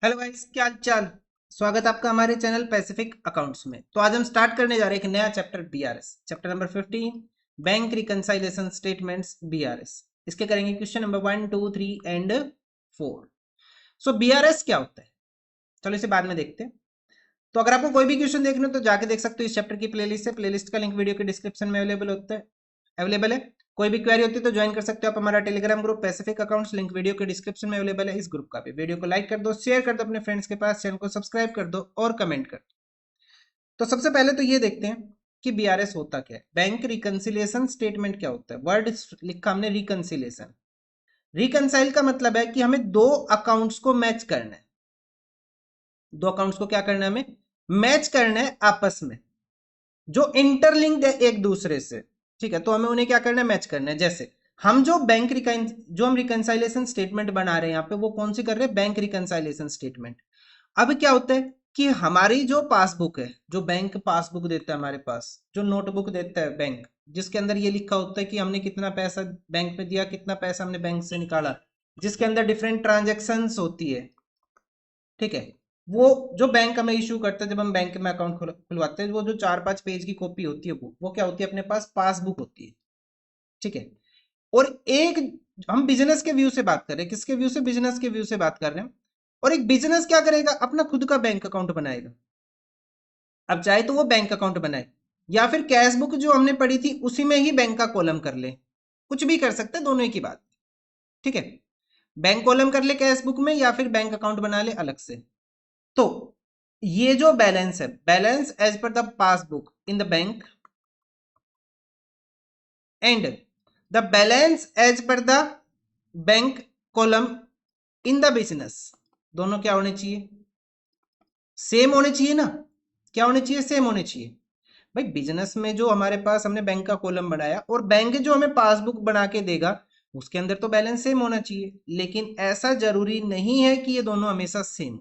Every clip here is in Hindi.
हेलो गाइस, क्या हाल चाल। स्वागत है आपका हमारे चैनल पैसिफिक अकाउंट्स में। तो आज हम स्टार्ट करने जा रहे हैं एक नया chapter BRS, chapter number 15, bank reconciliation statements BRS. इसके करेंगे question number 1, 2, 3 and 4। So BRS क्या होता है, चलो इसे बाद में देखते हैं। तो अगर आपको कोई भी क्वेश्चन देखना हो तो जाके देख सकते हो इस चैप्टर की प्लेलिस्ट से। प्लेलिस्ट का लिंक वीडियो के डिस्क्रिप्शन में अवेलेबल है। कोई भी क्वेरी होती है तो ज्वाइन कर सकते हो आप हमारा Telegram group Pacific accounts, link video के डिस्क्रिप्शन में अवेलेबल है। इस ग्रुप का भी वीडियो को लाइक कर दो, शेयर कर दो अपने फ्रेंड्स के पास, चैनल को सब्सक्राइब कर दो और कमेंट कर दो। तो सबसे पहले तो ये देखते हैं कि बीआरएस होता क्या है। बैंक रिकंसिलिएशन स्टेटमेंट क्या होता है। वर्ड लिखा हमने रिकंसिलिएशन। रिकंसाइल का मतलब है कि हमें दो अकाउंट्स को मैच करना है। दो अकाउंट्स को क्या करना है, हमें मैच करना है आपस में, जो इंटरलिंक्ड है एक दूसरे से। ठीक है, तो हमें उन्हें क्या करना है, मैच करना है। जैसे हम जो हम रिकंसाइलेशन स्टेटमेंट बना रहे हैं यहाँ पे, वो कौन सी कर रहे हैं, बैंक रिकंसाइलेशन स्टेटमेंट। अब क्या होता है कि हमारी जो पासबुक है, जो बैंक पासबुक देता है हमारे पास, जो नोटबुक देता है बैंक, जिसके अंदर ये लिखा होता है कि हमने कितना पैसा बैंक में दिया, कितना पैसा हमने बैंक से निकाला, जिसके अंदर डिफरेंट ट्रांजेक्शन्स होती है। ठीक है, वो जो बैंक हमें इशू करता है जब हम बैंक में अकाउंट खुलवाते हैं, वो जो 4-5 पेज की कॉपी होती है, वो क्या होती है, अपने पास पासबुक होती है। ठीक है, और एक हम बिजनेस के व्यू से बात कर रहे हैं, किसके व्यू से, बिजनेस के व्यू से बात कर रहे हैं। और एक बिजनेस क्या करेगा, अपना खुद का बैंक अकाउंट बनाएगा। अब चाहे तो वो बैंक अकाउंट बनाए, या फिर कैश बुक जो हमने पढ़ी थी उसी में ही बैंक का कॉलम कर ले, कुछ भी कर सकते हैं, दोनों ही की बात। ठीक है, बैंक कॉलम कर ले कैश बुक में, या फिर बैंक अकाउंट बना ले अलग से। तो ये जो बैलेंस है, balance as per the passbook in the bank and the balance as per the bank column in the business, दोनों क्या होने चाहिए, सेम होने चाहिए ना। क्या होने चाहिए, सेम होने चाहिए। भाई बिजनेस में जो हमारे पास हमने बैंक का कॉलम बनाया, और बैंक जो हमें पासबुक बना के देगा, उसके अंदर तो बैलेंस सेम होना चाहिए। लेकिन ऐसा जरूरी नहीं है कि ये दोनों हमेशा सेम,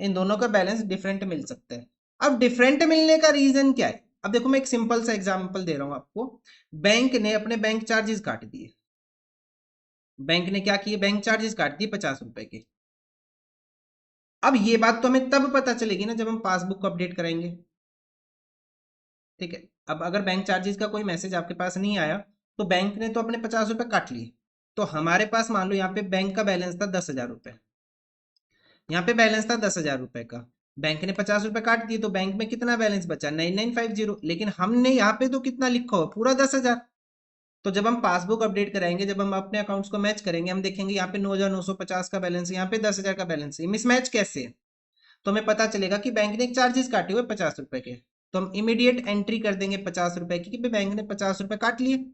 इन दोनों का बैलेंस डिफरेंट मिल सकता है। अब डिफरेंट मिलने का रीजन क्या है, अब देखो मैं एक सिंपल सा एग्जांपल दे रहा हूं आपको। बैंक ने अपने बैंक चार्जेस काट दिए। बैंक ने क्या किए, बैंक चार्जेस काट दिए 50 रुपए के। अब ये बात तो हमें तब पता चलेगी ना जब हम पासबुक को अपडेट कराएंगे। ठीक है, अब अगर बैंक चार्जेस का कोई मैसेज आपके पास नहीं आया, तो बैंक ने तो अपने 50 रुपए काट लिए। तो हमारे पास मान लो यहाँ पे बैंक का बैलेंस था 10,000 रुपए, यहाँ पे बैलेंस था 10,000 रुपए का। बैंक ने 50 रुपए काट दिए, तो बैंक में कितना बैलेंस बचा, 9950। लेकिन हमने यहाँ पे तो कितना लिखा हो, पूरा 10,000। तो जब हम पासबुक अपडेट कराएंगे, जब हम अपने अकाउंट्स को मैच करेंगे, हम देखेंगे यहाँ पे 9,950 का बैलेंस है, यहाँ पे 10,000 का बैलेंस है। मिसमैच कैसे है, तो हमें पता चलेगा कि बैंक ने एक चार्जेस काटे हुए 50 रुपए के। तो हम इमीडिएट एंट्री कर देंगे 50 रुपए की, कि बैंक ने 50 रुपए काट लिए।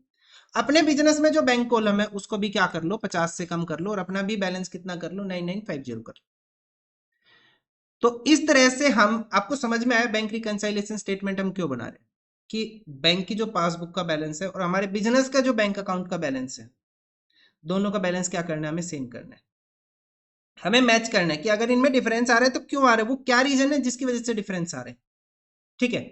अपने बिजनेस में जो बैंक कॉलम है उसको भी क्या कर लो, 50 से कम कर लो, और अपना भी बैलेंस कितना कर लो, 9950 कर लो। तो इस तरह से हम, आपको समझ में आया बैंक रिकंसाइलेशन स्टेटमेंट हम क्यों बना रहे हैं, कि बैंक की जो पासबुक का बैलेंस है और हमारे बिजनेस का जो बैंक अकाउंट का बैलेंस है, दोनों का बैलेंस क्या करना है, हमें सेम करना है, हमें मैच करना है। कि अगर इनमें डिफरेंस आ रहा है तो क्यों आ रहा है, वो क्या रीजन है जिसकी वजह से डिफरेंस आ रहे हैं। ठीक है,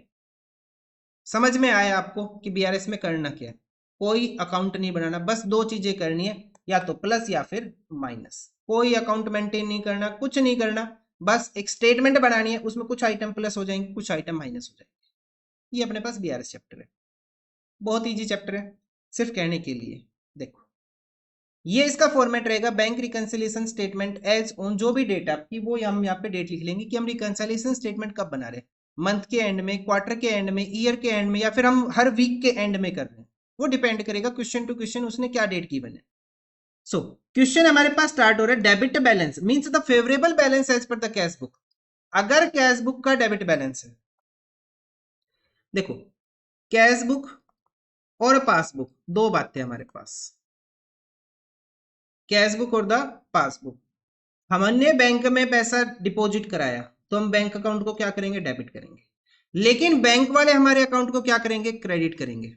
समझ में आया आपको कि बीआरएस में करना क्या है। कोई अकाउंट नहीं बनाना, बस दो चीजें करनी है, या तो प्लस या फिर माइनस। कोई अकाउंट मेंटेन नहीं करना, कुछ नहीं करना, बस एक स्टेटमेंट बनानी है, उसमें कुछ आइटम प्लस हो जाएंगे, कुछ आइटम माइनस हो जाएंगे। ये अपने पास बीआरएस चैप्टर है, बहुत इजी चैप्टर है, सिर्फ कहने के लिए। देखो ये इसका फॉर्मेट रहेगा, bank reconciliation statement as on, जो भी डेट आपकी वो हम यहाँ पे डेट लिख लेंगे कि हम रिकंसिलिएशन स्टेटमेंट कब बना रहे हैं, मंथ के एंड में, क्वार्टर के एंड में, ईयर के एंड में, या फिर हम हर वीक के एंड में कर रहे हैं। वो डिपेंड करेगा क्वेश्चन टू क्वेश्चन उसने क्या डेट की बने। सो क्वेश्चन हमारे पास स्टार्ट हो रहा है, debit balance means the favourable balance as per the cash book. अगर कैश बुक का डेबिट बैलेंस है, देखो कैश बुक और पासबुक दो बातें हमारे पास, कैश बुक और द पासबुक। हमने बैंक में पैसा डिपॉजिट कराया, तो हम बैंक अकाउंट को क्या करेंगे, डेबिट करेंगे। लेकिन बैंक वाले हमारे अकाउंट को क्या करेंगे, क्रेडिट करेंगे।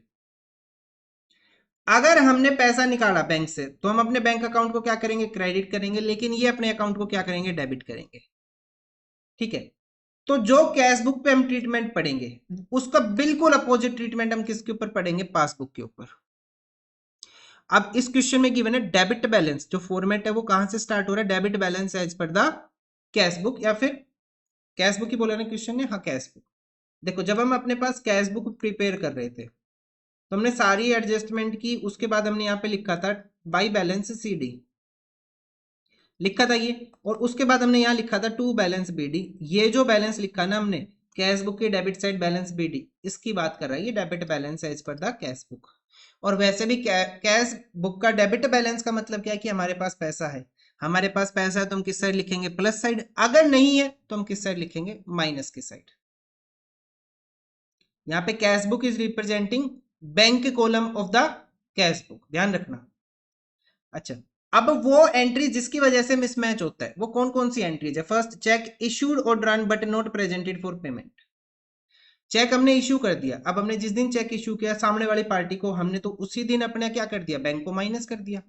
अगर हमने पैसा निकाला बैंक से, तो हम अपने बैंक अकाउंट को क्या करेंगे, क्रेडिट करेंगे, लेकिन ये अपने अकाउंट को क्या करेंगे, डेबिट करेंगे। ठीक है, तो जो कैश बुक पे हम ट्रीटमेंट पढ़ेंगे, उसका बिल्कुल अपोजिट ट्रीटमेंट हम किसके ऊपर पढ़ेंगे, पासबुक के ऊपर। अब इस क्वेश्चन में गिवन है डेबिट बैलेंस, जो फॉर्मेट है वो कहां से स्टार्ट हो रहा है, debit balance as per the cash book, या फिर कैश बुक ही बोला ना क्वेश्चन ने, हाँ कैश बुक। देखो जब हम अपने पास कैश बुक प्रिपेयर कर रहे थे तो हमने सारी एडजस्टमेंट की, उसके बाद हमने यहाँ पे लिखा था बाई बैलेंस CD लिखा था ये, और उसके बाद हमने यहाँ लिखा था टू बैलेंस BD। ये जो बैलेंस लिखा ना हमने कैश बुक के डेबिट साइड बैलेंस BD, इसकी बात कर रहा है ये debit balance as per the cash book. और वैसे भी कैश बुक का डेबिट बैलेंस का मतलब क्या है कि हमारे पास पैसा है, हमारे पास पैसा है तो हम किस साइड लिखेंगे, प्लस साइड, अगर नहीं है तो हम किस साइड लिखेंगे, माइनस की साइड। यहाँ पे cash book is representing bank column of the cash book, ध्यान रखना। अच्छा, अब वो एंट्री जिसकी वजह से मिसमैच होता है वो कौन कौन सी एंट्रीज है। फर्स्ट, चेक इशूड और drawn but not presented for payment. Cheque हमने इशू कर दिया, अब हमने जिस दिन चेक इशू किया सामने वाली पार्टी को, हमने तो उसी दिन अपने क्या कर दिया, बैंक को माइनस कर दिया।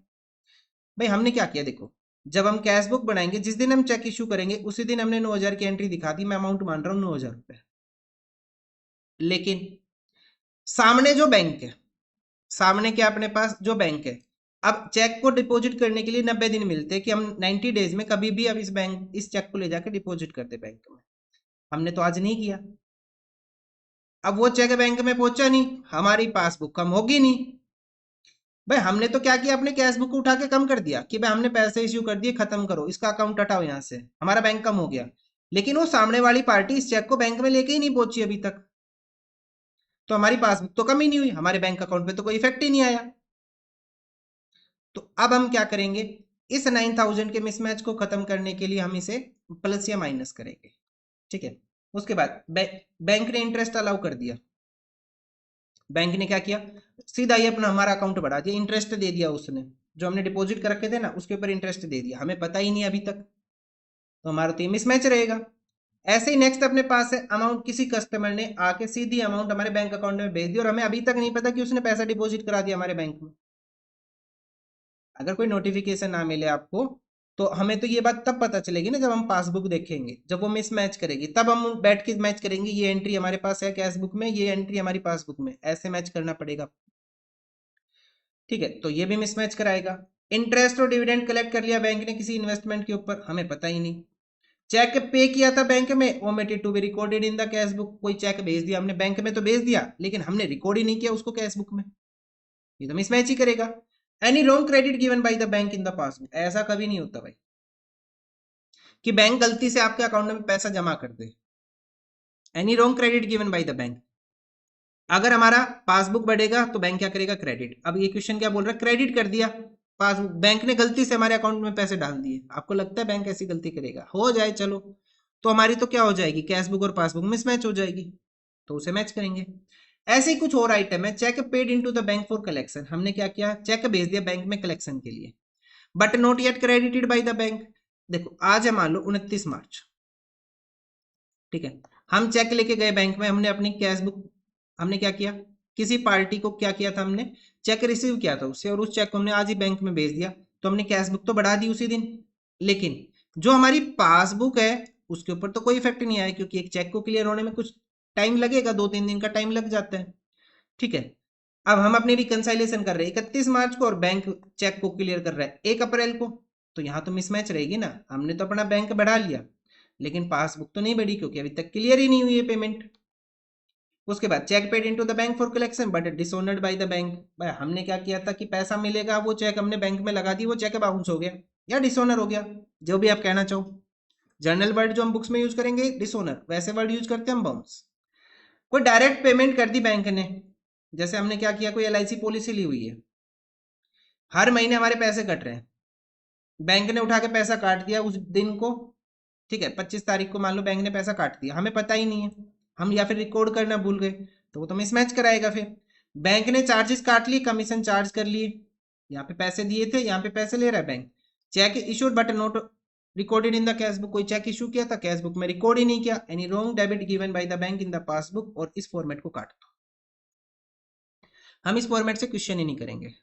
भाई हमने क्या किया, देखो जब हम कैश बुक बनाएंगे जिस दिन हम चेक इशू करेंगे उसी दिन हमने 9,000 की एंट्री दिखा दी, मैं अमाउंट मान रहा हूं 9,000 रुपए। लेकिन सामने जो बैंक है, सामने क्या अपने पास जो बैंक है, अब चेक को डिपॉजिट करने के लिए 90 दिन मिलते हैं कि हम 90 डेज में कभी भी अब इस चेक को ले जाकर डिपॉजिट कर दे बैंक में। हमने तो आज नहीं किया, अब वो चेक बैंक में पहुंचा नहीं, हमारी पासबुक कम होगी नहीं। भाई हमने तो क्या किया, अपने कैश बुक को उठा के कम कर दिया कि भाई हमने पैसे इश्यू कर दिए, खत्म करो, इसका अकाउंट हटाओ यहाँ से, हमारा बैंक कम हो गया। लेकिन वो सामने वाली पार्टी इस चेक को बैंक में लेके ही नहीं पहुंची अभी तक, तो हमारी पासबुक तो कम ही नहीं हुई, हमारे बैंक अकाउंट में तो कोई इफेक्ट ही नहीं आया। तो अब हम क्या करेंगे, इस 9,000 के मिसमैच को खत्म करने के लिए हम इसे प्लस या माइनस करेंगे। ठीक है, उसके बाद बैंक ने इंटरेस्ट अलाउ कर दिया, बैंक ने क्या किया, सीधा ही अपना हमारा अकाउंट बढ़ा दिया, इंटरेस्ट दे दिया उसने, जो हमने डिपॉजिट कर रखे थे ना उसके ऊपर इंटरेस्ट दे दिया, हमें पता ही नहीं अभी तक, तो हमारा तो ये मिसमैच रहेगा। ऐसे ही नेक्स्ट अपने पास है अमाउंट, किसी कस्टमर ने आके सीधी अमाउंट हमारे बैंक अकाउंट में भेज दी और हमें अभी तक नहीं पता कि उसने पैसा डिपॉजिट करा दिया हमारे बैंक में। अगर कोई नोटिफिकेशन ना मिले आपको तो हमें तो ये बात तब पता चलेगी ना जब हम पासबुक देखेंगे, जब वो मिस मैच करेगी तब हम बैठ के मैच करेंगे, ये एंट्री हमारे पास है कैश बुक में, ये एंट्री हमारी पासबुक में, ऐसे मैच करना पड़ेगा। ठीक है, तो ये भी मिसमैच कराएगा। इंटरेस्ट और डिविडेंड कलेक्ट कर लिया बैंक ने किसी इन्वेस्टमेंट के ऊपर, हमें पता ही नहीं। चेक पे किया था बैंक में, omitted to be recorded in the cash book, कोई चेक भेज दिया हमने बैंक में तो भेज दिया लेकिन हमने रिकॉर्ड ही नहीं किया उसको कैश बुक में, ये तो मिसमैच ही करेगा। Any wrong credit given by the bank in the passbook, ऐसा कभी नहीं होता भाई कि बैंक गलती से आपके अकाउंट में पैसा जमा कर दे। Any wrong credit given by the bank, अगर हमारा पासबुक बढ़ेगा तो बैंक क्या करेगा, क्रेडिट। अब ये क्वेश्चन क्या बोल रहा है, क्रेडिट कर दिया पासबुक, बैंक ने गलती से हमारे अकाउंट में पैसे डाल दिए, आपको लगता है बैंक ऐसी गलती करेगा, हो जाए चलो, तो हमारी तो क्या हो जाएगी, कैश बुक और पासबुक मिसमैच हो जाएगी, तो उसे मैच करेंगे। ऐसे ही कुछ और आइटम है, cheque paid into the bank for collection, हमने क्या किया, चेक भेज दिया बैंक में कलेक्शन के लिए, but not yet credited by the bank. देखो आज है मान लो 29 मार्च, ठीक है, हम चेक लेके गए बैंक में, हमने अपनी कैश बुक, हमने क्या किया, किसी पार्टी को क्या किया था, हमने चेक रिसीव किया था उससे और उस चेक को हमने आज ही बैंक में भेज दिया, तो हमने कैश बुक तो बढ़ा दी उसी दिन, लेकिन जो हमारी पासबुक है उसके ऊपर तो कोई इफेक्ट नहीं आया क्योंकि एक चेक को क्लियर होने में कुछ टाइम लगेगा, 2-3 दिन का टाइम लग जाता है। ठीक है, अब हम अपनी रिकंसाइलेशन कर रहे हैं 31 मार्च को और बैंक चेक को क्लियर कर रहा है 1 अप्रैल को, तो यहाँ तो मिसमैच रहेगी ना, हमने तो अपना बैंक बढ़ा लिया लेकिन पासबुक तो नहीं बढ़ी क्योंकि अभी तक क्लियर ही नहीं हुई है पेमेंट। उसके बाद cheque paid into the bank for collection but dishonoured by the bank, भाई हमने क्या किया था कि पैसा मिलेगा, वो चेक हमने बैंक में लगा दी, वो चेक बाउंस हो गया या डिसऑनर हो गया, जो भी आप कहना चाहो। जर्नल वर्ड जो हम बुक्स में यूज करेंगे डिसऑनर, वैसे वर्ड यूज करते हैं हम बाउंस। कोई डायरेक्ट पेमेंट कर दी बैंक ने, जैसे हमने क्या किया, कोई LIC पॉलिसी ली हुई है, हर महीने हमारे पैसे कट रहे हैं, बैंक ने उठा के पैसा काट दिया उस दिन को, ठीक है 25 तारीख को मान लो बैंक ने पैसा काट दिया, हमें पता ही नहीं है, हम या फिर रिकॉर्ड करना भूल गए, तो वो तो मिसमैच कराएगा। फिर बैंक ने चार्जेस काट लिए, कमीशन चार्ज कर लिए, यहाँ पे पैसे दिए थे यहाँ पे पैसे ले रहा है bank. Check issued but note recorded in the cash book, कोई चेक इशू किया था कैश बुक में रिकॉर्ड ही नहीं किया, any wrong debit given by the bank in the passbook, और इस फॉर्मेट को काट दो। हम इस फॉर्मेट से क्वेश्चन ही नहीं करेंगे,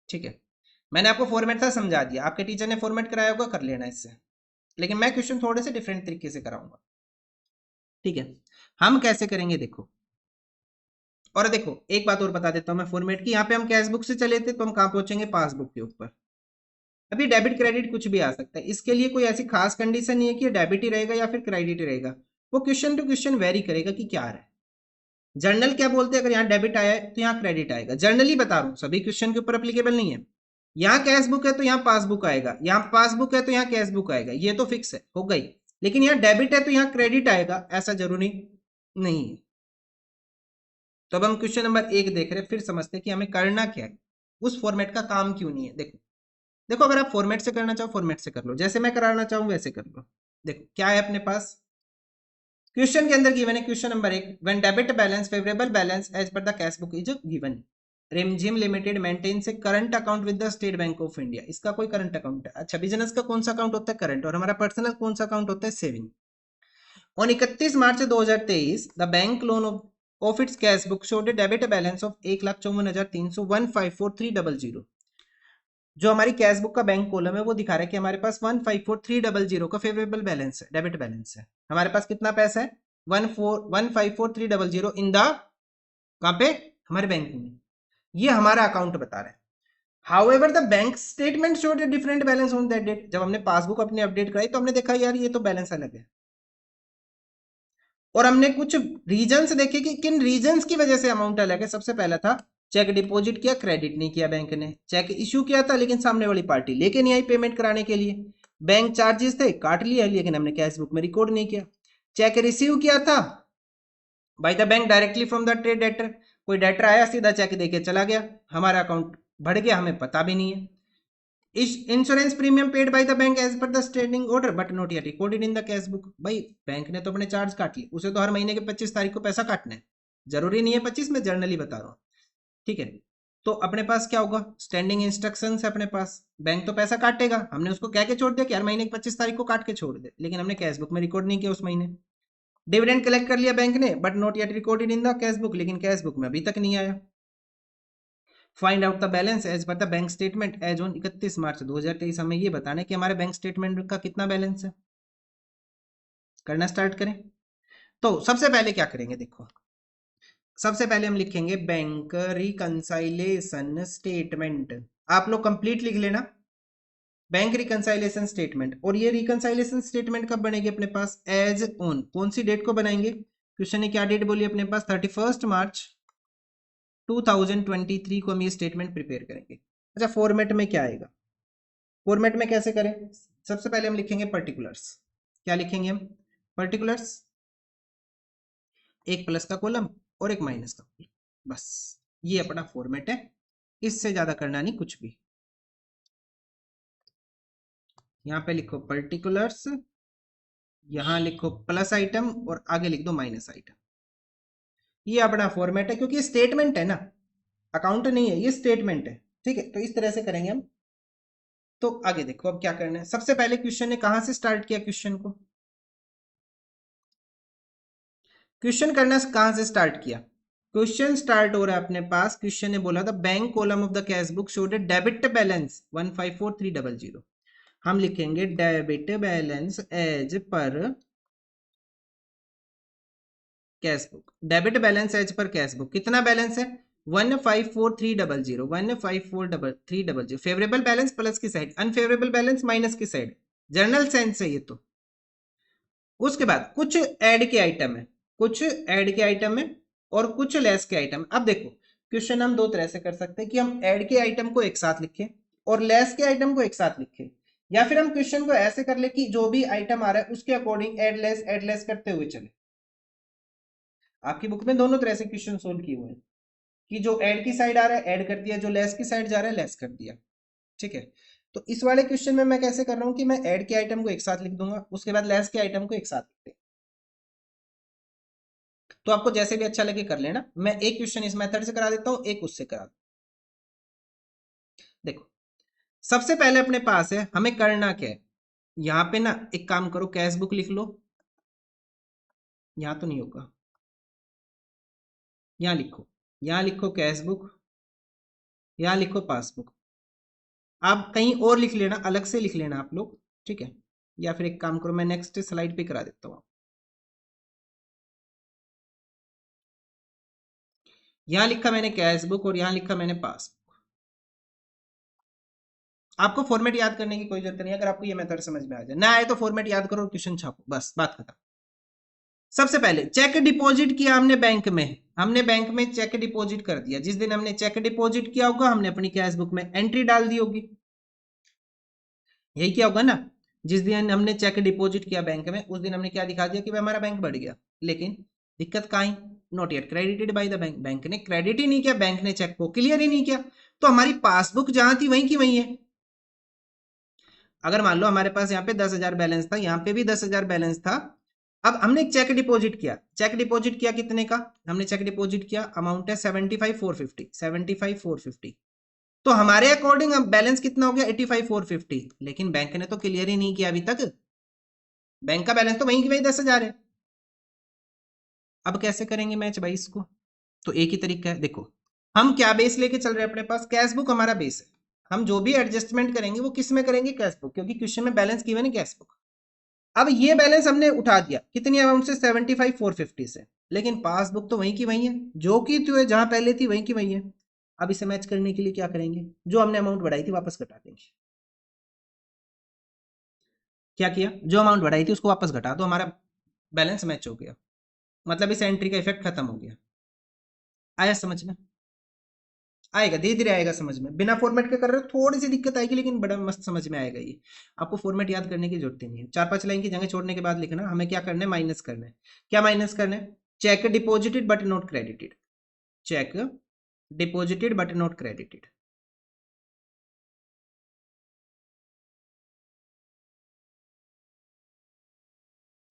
ठीक है, मैंने आपको फॉर्मेट था समझा दिया, आपके टीचर ने फॉर्मेट कराया होगा कर लेना इससे, लेकिन मैं क्वेश्चन थोड़े से डिफरेंट तरीके से कराऊंगा। ठीक है, हम कैसे करेंगे देखो, और देखो एक बात और बता देता हूं मैं फॉर्मेट की, यहाँ पे हम कैश बुक से चले थे तो हम कहाँ पहुंचेंगे, पासबुक के ऊपर। अभी डेबिट क्रेडिट कुछ भी आ सकता है, इसके लिए कोई ऐसी खास कंडीशन नहीं है कि डेबिट ही रहेगा या फिर क्रेडिट ही रहेगा, वो क्वेश्चन टू क्वेश्चन वेरी करेगा कि क्या आ रहा है। जर्नल क्या बोलते हैं, अगर यहाँ डेबिट आया है तो यहाँ क्रेडिट आएगा, जर्नली बता रहा हूँ, सभी क्वेश्चन के ऊपर अप्लीकेबल नहीं है। यहाँ कैश बुक है तो यहाँ पासबुक आएगा, यहाँ पासबुक है तो यहाँ कैश बुक आएगा, ये तो फिक्स है, हो गई। लेकिन यहाँ डेबिट है तो यहाँ क्रेडिट आएगा, ऐसा जरूरी नहीं है। तो अब हम क्वेश्चन नंबर 1 देख रहे हैं, फिर समझते हैं कि हमें करना क्या है, उस फॉर्मेट का काम क्यों नहीं है। देखो देखो, अगर आप फॉर्मेट से करना चाहो फॉर्मेट से कर लो, जैसे मैं कराना चाहूँ वैसे कर लो। देखो क्या है अपने पास, क्वेश्चन के अंदर गिवन है, question number 1, when debit balance favourable balance as per the cash book is given, Rimjhim limited maintains a current account with the State Bank of India. इसका कोई करंट अकाउंट है, अच्छा बिजनेस का कौन सा अकाउंट होता है, करंट, और हमारा पर्सनल कौन सा अकाउंट होता है, saving. On 31 March 2023 the bank loan of its cash book showed a debit balance of 1,54,300 जो हमारी कैश बुक का बैंक कॉलम है वो दिखा रहा है कि हमारे पास 1,54,300 का फेवरेबल बैलेंस है, डेबिट बैलेंस है। हमारे पास कितना पैसा है, 1,54,300 इन द, कहाँ पे, हमारे बैंक में। ये हमारा अकाउंट बता रहा है। However the bank statement showed a different balance on that date. जब हमने पासबुक अपनी अपडेट कराई तो हमने देखा यार ये तो बैलेंस अलग है, और हमने कुछ रीजंस देखे कि किन रीजंस की वजह से अमाउंट अलग है। सबसे पहला था चेक डिपॉजिट किया, क्रेडिट नहीं किया बैंक ने, चेक इश्यू किया था लेकिन सामने वाली पार्टी लेके नहीं आई पेमेंट कराने के लिए, बैंक चार्जेस थे काट लिया लेकिन हमने कैश बुक में रिकॉर्ड नहीं किया, चेक रिसीव किया था bye the bank directly from the trade debtor, कोई डेटर आया सीधा चेक देके चला गया, हमारा अकाउंट बढ़ गया, हमें पता भी नहीं है। Insurance premium paid by the bank as per the standing order but not yet recorded in the cash book. भाई बैंक ने तो अपने चार्ज काट लिए, उसे तो हर महीने के 25 तारीख को पैसा काटना है, जरूरी नहीं है 25 में, जर्नली बता रहा हूँ, ठीक है। तो अपने पास क्या होगा, स्टैंडिंग इंस्ट्रक्शन है अपने पास, बैंक तो पैसा काटेगा, हमने उसको कह के छोड़ दिया कि हर महीने की 25 तारीख को काट के छोड़ दे, लेकिन हमने कैश बुक में रिकॉर्ड नहीं किया उस महीने। डिविडेंड कलेक्ट कर लिया बैंक ने but not yet recorded in the cash book, लेकिन कैश बुक में अभी तक नहीं आया। Find out the balance as per the bank statement as on 31 March 2023। हमें ये बताना है कि हमारे बैंक स्टेटमेंट का कितना बैलेंस है। करना स्टार्ट करें। तो सबसे पहले क्या करेंगे, देखो सबसे पहले हम लिखेंगे बैंक रिकंसाइलेशन स्टेटमेंट। आप लोग कंप्लीट लिख लेना, बैंक रिकंसाइलेशन स्टेटमेंट। और ये रिकंसाइलेशन स्टेटमेंट कब बनेगी अपने पास, एज ऑन, कौन सी डेट को बनाएंगे, क्वेश्चन ने क्या डेट बोली अपने पास, 31 मार्च 2023 को हम ये स्टेटमेंट प्रिपेयर करेंगे। अच्छा फॉर्मेट में क्या आएगा, फॉर्मेट में कैसे करें, सबसे पहले हम लिखेंगे पर्टिकुलर्स। क्या लिखेंगे हम, पर्टिकुलर्स, एक प्लस का कॉलम और एक माइनस का कॉलम, बस ये अपना फॉर्मेट है, इससे ज्यादा करना नहीं कुछ भी। यहाँ पे लिखो पर्टिकुलर्स, यहाँ लिखो प्लस आइटम और आगे लिख दो माइनस आइटम। ये अपना फॉर्मेट है क्योंकि ये स्टेटमेंट है ना, अकाउंट नहीं है, ये स्टेटमेंट है, ठीक है। तो इस तरह से करेंगे हम। तो आगे देखो अब क्या करना है, सबसे पहले क्वेश्चन ने कहां से स्टार्ट किया, क्वेश्चन को, क्वेश्चन करना कहां से स्टार्ट किया, क्वेश्चन स्टार्ट हो रहा है अपने पास, क्वेश्चन ने बोला था bank column of the cash book showed a debit balance 154,300। हम लिखेंगे debit balance as per cash book, debit balance as per cash book कितना बैलेंस है, 154,300, 154,300। फेवरेबल बैलेंस प्लस की साइड, अनफेवरेबल बैलेंस माइनस की साइड, जर्नल सेंस है ये तो। उसके बाद कुछ ऐड के आइटम है, कुछ ऐड के आइटम है और कुछ लेस के आइटम। अब देखो क्वेश्चन हम दो तरह से कर सकते हैं कि हम ऐड के आइटम को एक साथ लिखें और लेस के आइटम को एक साथ लिखें, या फिर हम क्वेश्चन को ऐसे कर ले कि जो भी आइटम आ रहा है उसके अकॉर्डिंग ऐड लेस करते हुए चले। आपकी बुक में दोनों तरह से क्वेश्चन सोल्व किए हुए हैं कि जो ऐड की साइड आ रहा है ऐड कर दिया, जो लेस की साइड जा रहा है लेस कर दिया, ठीक है। तो इस वाले क्वेश्चन में मैं कैसे कर रहा हूं कि मैं ऐड के आइटम को एक साथ लिख दूंगा, उसके बाद लेस के आइटम को एक साथ लिख देंगे। तो आपको जैसे भी अच्छा लगे कर लेना, मैं एक क्वेश्चन इस मेथड से करा देता हूं, एक उससे करा दूं। देखो सबसे पहले अपने पास है, हमें करना क्या है, यहां पे ना एक काम करो, कैश बुक लिख लो, यहां तो नहीं होगा, यहां लिखो, यहां लिखो कैश बुक, यहां लिखो पासबुक। आप कहीं और लिख लेना, अलग से लिख लेना आप लोग, ठीक है। या फिर एक काम करो, मैं नेक्स्ट स्लाइड पे करा देता हूँ। यहां लिखा मैंने कैश बुक और यहां लिखा मैंने पासबुक, आपको फॉर्मेट याद करने की कोई जरूरत नहीं, अगर आपको ये मेथड समझ में आ जाए, ना आए तो फॉर्मेट याद करो, क्वेश्चन छापो, बस बात खत्म। सबसे पहले चेक डिपॉजिट किया हमने बैंक में, हमने बैंक में चेक डिपॉजिट कर दिया। जिस दिन हमने चेक डिपॉजिट किया होगा हमने अपनी कैश बुक में एंट्री डाल दी होगी, यही क्या होगा ना। जिस दिन हमने चेक डिपॉजिट किया बैंक में उस दिन हमने क्या दिखा दिया कि भाई हमारा बैंक बढ़ गया। लेकिन दिक्कत कहाँ आई, not yet credited by the bank, bank ने क्रेडिट ही नहीं किया, बैंक ने चेक को क्लियर ही नहीं किया। तो हमारी पासबुक जहां थी वहीं की वहीं है। अगर मान लो हमारे पास यहाँ पे 10,000 बैलेंस था, यहाँ पे भी 10,000 बैलेंस था। अब हमने चेक डिपॉजिट किया, चेक डिपॉजिट किया कितने का, हमने चेक डिपॉजिट किया, अमाउंट है 75,450, 75,450। तो हमारे अकॉर्डिंग अब बैलेंस कितना हो गया 85,450, लेकिन बैंक ने तो क्लियर ही नहीं किया अभी तक, बैंक का बैलेंस तो वहीं की वहीं 10,000 है। अब कैसे करेंगे मैच भाई इसको, तो एक ही तरीका है। देखो हम क्या बेस लेके चल रहे हैं, अपने पास कैश बुक हमारा बेस है, हम जो भी एडजस्टमेंट करेंगे वो किस में करेंगे, कैश बुक, क्योंकि क्वेश्चन में बैलेंस गिवन है कैश बुक। अब ये बैलेंस हमने उठा दिया कितनी अमाउंट से, 75,450 से, लेकिन पासबुक तो वहीं की वहीं है, जो कि तो जहां पहले थी वहीं की वहीं है। अब इसे मैच करने के लिए क्या करेंगे, जो हमने अमाउंट बढ़ाई थी वापस घटा देंगे। क्या किया, जो अमाउंट बढ़ाई थी उसको वापस घटा दो, हमारा बैलेंस मैच हो गया, मतलब इस एंट्री का इफेक्ट खत्म हो गया। आया समझ में, आएगा धीरे धीरे आएगा समझ में, बिना फॉर्मेट के कर रहे हो थोड़ी सी दिक्कत आएगी, लेकिन बड़ा मस्त समझ में आएगा ये। आपको फॉर्मेट याद करने की जरूरत ही नहीं है, 4-5 लाइन की जगह छोड़ने के बाद लिखना, हमें क्या करना है, माइनस करना है। क्या माइनस करना है, cheque deposited but not credited, cheque deposited but not credited.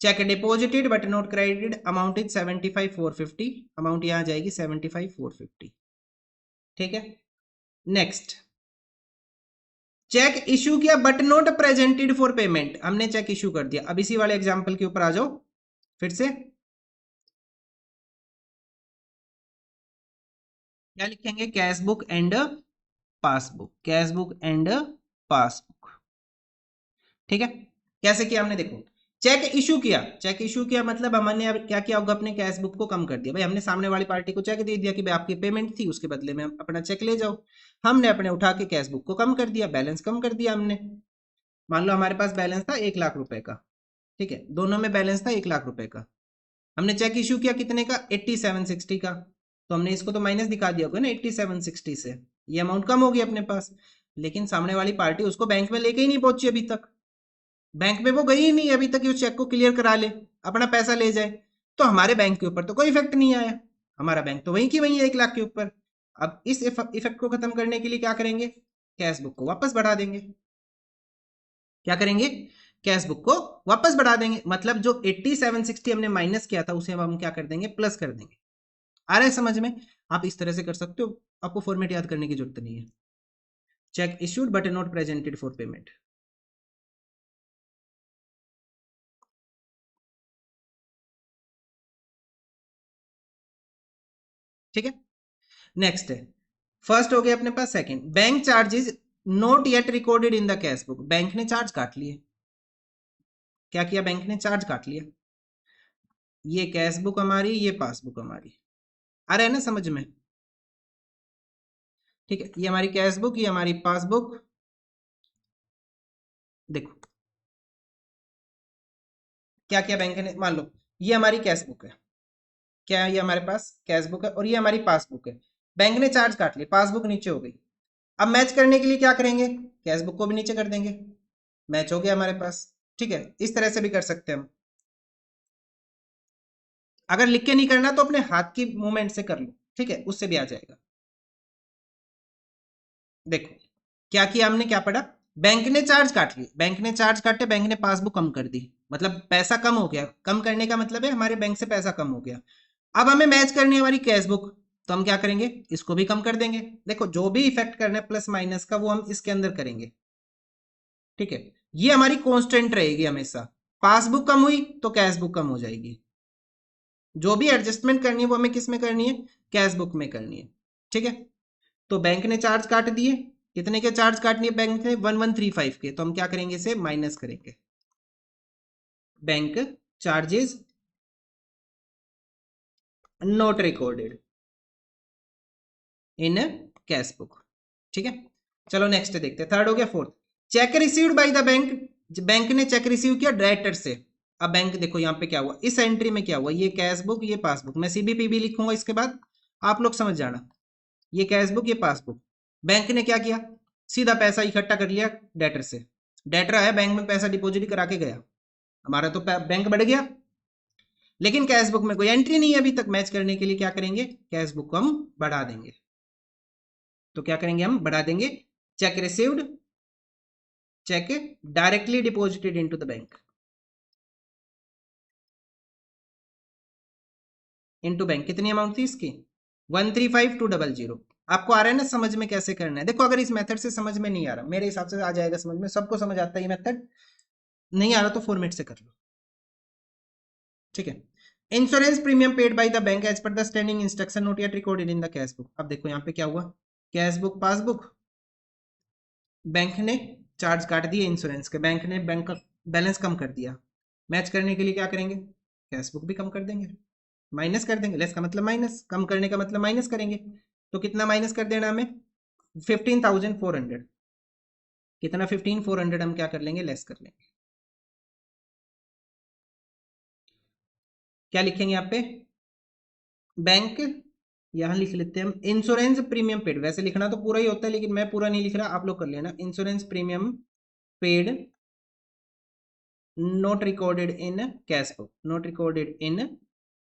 Cheque deposited but not credited, amount is 75,450, amount यहां जाएगी 75,450। ठीक है, नेक्स्ट चेक इश्यू किया but not presented for payment, हमने चेक इश्यू कर दिया। अब इसी वाले एग्जांपल के ऊपर आ जाओ फिर से, क्या लिखेंगे, cash book and passbook, cash book and passbook. ठीक है, कैसे किया हमने, देखो चेक इशू किया, चेक इशू किया मतलब हमने अब क्या किया होगा, अपने कैश बुक को कम कर दिया। भाई हमने सामने वाली पार्टी को चेक दे दिया कि भाई आपकी पेमेंट थी, उसके बदले में अपना चेक ले जाओ। हमने अपने उठा के कैश बुक को कम कर दिया, बैलेंस कम कर दिया हमने। मान लो हमारे पास बैलेंस था 1,00,000 रुपए का, ठीक है, दोनों में बैलेंस था 1,00,000 रुपए का। हमने चेक इशू किया कितने का, 8760 का, तो हमने इसको तो माइनस दिखा दिया होगा ना 8760 से, ये अमाउंट कम होगी अपने पास। लेकिन सामने वाली पार्टी उसको बैंक में लेके ही नहीं पहुंची अभी तक, बैंक में वो गई ही नहीं अभी तक कि उस चेक को क्लियर करा ले, अपना पैसा ले जाए। तो हमारे बैंक के ऊपर तो कोई इफेक्ट नहीं आया, हमारा बैंक तो वहीं की वहीं है 1,00,000 के ऊपर। अब इस इफेक्ट को खत्म करने के लिए क्या करेंगे, कैश बुक को वापस बढ़ा देंगे। क्या करेंगे, कैश बुक को वापस बढ़ा देंगे, मतलब जो 8760 हमने माइनस किया था उसे हम क्या कर देंगे, प्लस कर देंगे। आ रहा है समझ में, आप इस तरह से कर सकते हो, आपको फॉर्मेट याद करने की जरूरत नहीं है। Cheque issued but not presented for payment. ठीक है, नेक्स्ट है, फर्स्ट हो गया अपने पास, second bank charges not yet recorded in the cash book, bank ने चार्ज काट लिए। क्या किया, बैंक ने चार्ज काट लिया, ये कैश बुक हमारी, ये पासबुक हमारी। आ रहा है ना समझ में, ठीक है, ये हमारी कैश बुक, ये हमारी पासबुक। देखो क्या किया बैंक ने, मान लो ये हमारी कैश बुक है, क्या है, ये हमारे पास कैश बुक है और ये हमारी पासबुक है। बैंक ने चार्ज काट लिया, पासबुक नीचे हो गई। अब मैच करने के लिए क्या करेंगे, कैश बुक को भी नीचे कर देंगे, मैच हो गया हमारे पास। ठीक है, इस तरह से भी कर सकते हैं हम। अगर लिख के नहीं करना तो अपने हाथ की मूवमेंट से कर लो, ठीक है, उससे भी आ जाएगा। देखो क्या किया हमने, क्या पढ़ा, बैंक ने चार्ज काट ली, बैंक ने चार्ज काटे, बैंक ने पासबुक कम कर दी, मतलब पैसा कम हो गया। कम करने का मतलब है हमारे बैंक से पैसा कम हो गया। अब हमें मैच करनी है हमारी कैश बुक, तो हम क्या करेंगे, इसको भी कम कर देंगे। देखो जो भी इफेक्ट करना है प्लस माइनस का वो हम इसके अंदर करेंगे। ठीक है, ये हमारी कांस्टेंट रहेगी हमेशा, पासबुक कम हुई तो कैश बुक कम हो जाएगी। जो भी एडजस्टमेंट करनी है वो हमें किस में करनी है, कैश बुक में करनी है। ठीक है, तो बैंक ने चार्ज काट दिए, कितने के चार्ज काटनी है बैंक ने, 1135 के, तो हम क्या करेंगे, इसे माइनस करेंगे, bank charges not recorded in cash book. ठीक है, चलो नेक्स्ट देखते हैं, थर्ड हो गया, fourth check received by the bank, bank ने चेक रिसीव किया डेटर से। अब बैंक देखो यहाँ पे क्या हुआ, इस एंट्री में क्या हुआ, ये कैश बुक ये पासबुक, मैं सीबीपीबी लिखूंगा इसके बाद, आप लोग समझ जाना। ये कैश बुक ये पासबुक, बैंक ने क्या किया, सीधा पैसा इकट्ठा कर लिया डेटर से। डेटर आया बैंक में, पैसा डिपॉजिट करा के गया, हमारा तो बैंक बढ़ गया। लेकिन कैश बुक में कोई एंट्री नहीं है अभी तक, मैच करने के लिए क्या करेंगे, कैश बुक को हम बढ़ा देंगे। तो क्या करेंगे, हम बढ़ा देंगे, cheque received, cheque directly deposited into the bank, into bank. कितनी अमाउंट थी इसकी, 135200। आपको आ रहा है ना समझ में कैसे करना है। देखो अगर इस मेथड से समझ में नहीं आ रहा, मेरे हिसाब से आ जाएगा समझ में, सबको समझ आता है ये मेथड, नहीं आ रहा तो फॉर्मेट से कर लो, ठीक है। Insurance premium paid by the bank as per the standing instruction not yet recorded in the cash book. अब देखो यहाँ पे क्या हुआ, कैश बुक पासबुक, बैंक ने चार्ज काट दिए इंश्योरेंस के, बैंक ने बैंक का बैलेंस कम कर दिया। मैच करने के लिए क्या करेंगे, कैश बुक भी कम कर देंगे, माइनस कर देंगे, लेस का मतलब माइनस, कम करने का मतलब माइनस करेंगे। तो कितना माइनस कर देना हमें, 15,400। कितना 15,400 हम क्या कर लेंगे, लेस कर लेंगे। क्या लिखेंगे यहाँ पे, बैंक, यहां लिख लेते हैं हम इंश्योरेंस प्रीमियम पेड। वैसे लिखना तो पूरा ही होता है लेकिन मैं पूरा नहीं लिख रहा, आप लोग कर लेना। Insurance premium paid not recorded in cash book, not recorded in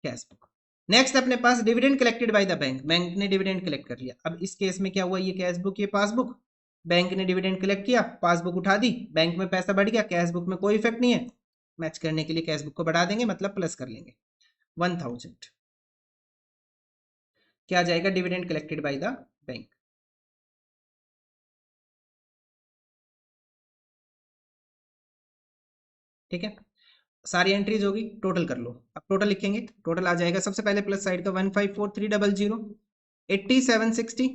cash book. Next अपने पास dividend collected by the bank, bank ने डिविडेंड कलेक्ट कर लिया। अब इस केस में क्या हुआ, ये कैश बुक ये पासबुक, बैंक ने डिविडेंड कलेक्ट किया, पासबुक उठा दी, बैंक में पैसा बढ़ गया, कैश बुक में कोई इफेक्ट नहीं है। मैच करने के लिए कैश बुक को बढ़ा देंगे, मतलब प्लस कर लेंगे 1000। क्या आ जाएगा, dividend collected by the bank. ठीक है, सारी एंट्रीज होगी, टोटल कर लो। अब टोटल लिखेंगे, टोटल आ जाएगा सबसे पहले प्लस साइड का 154300, 8760,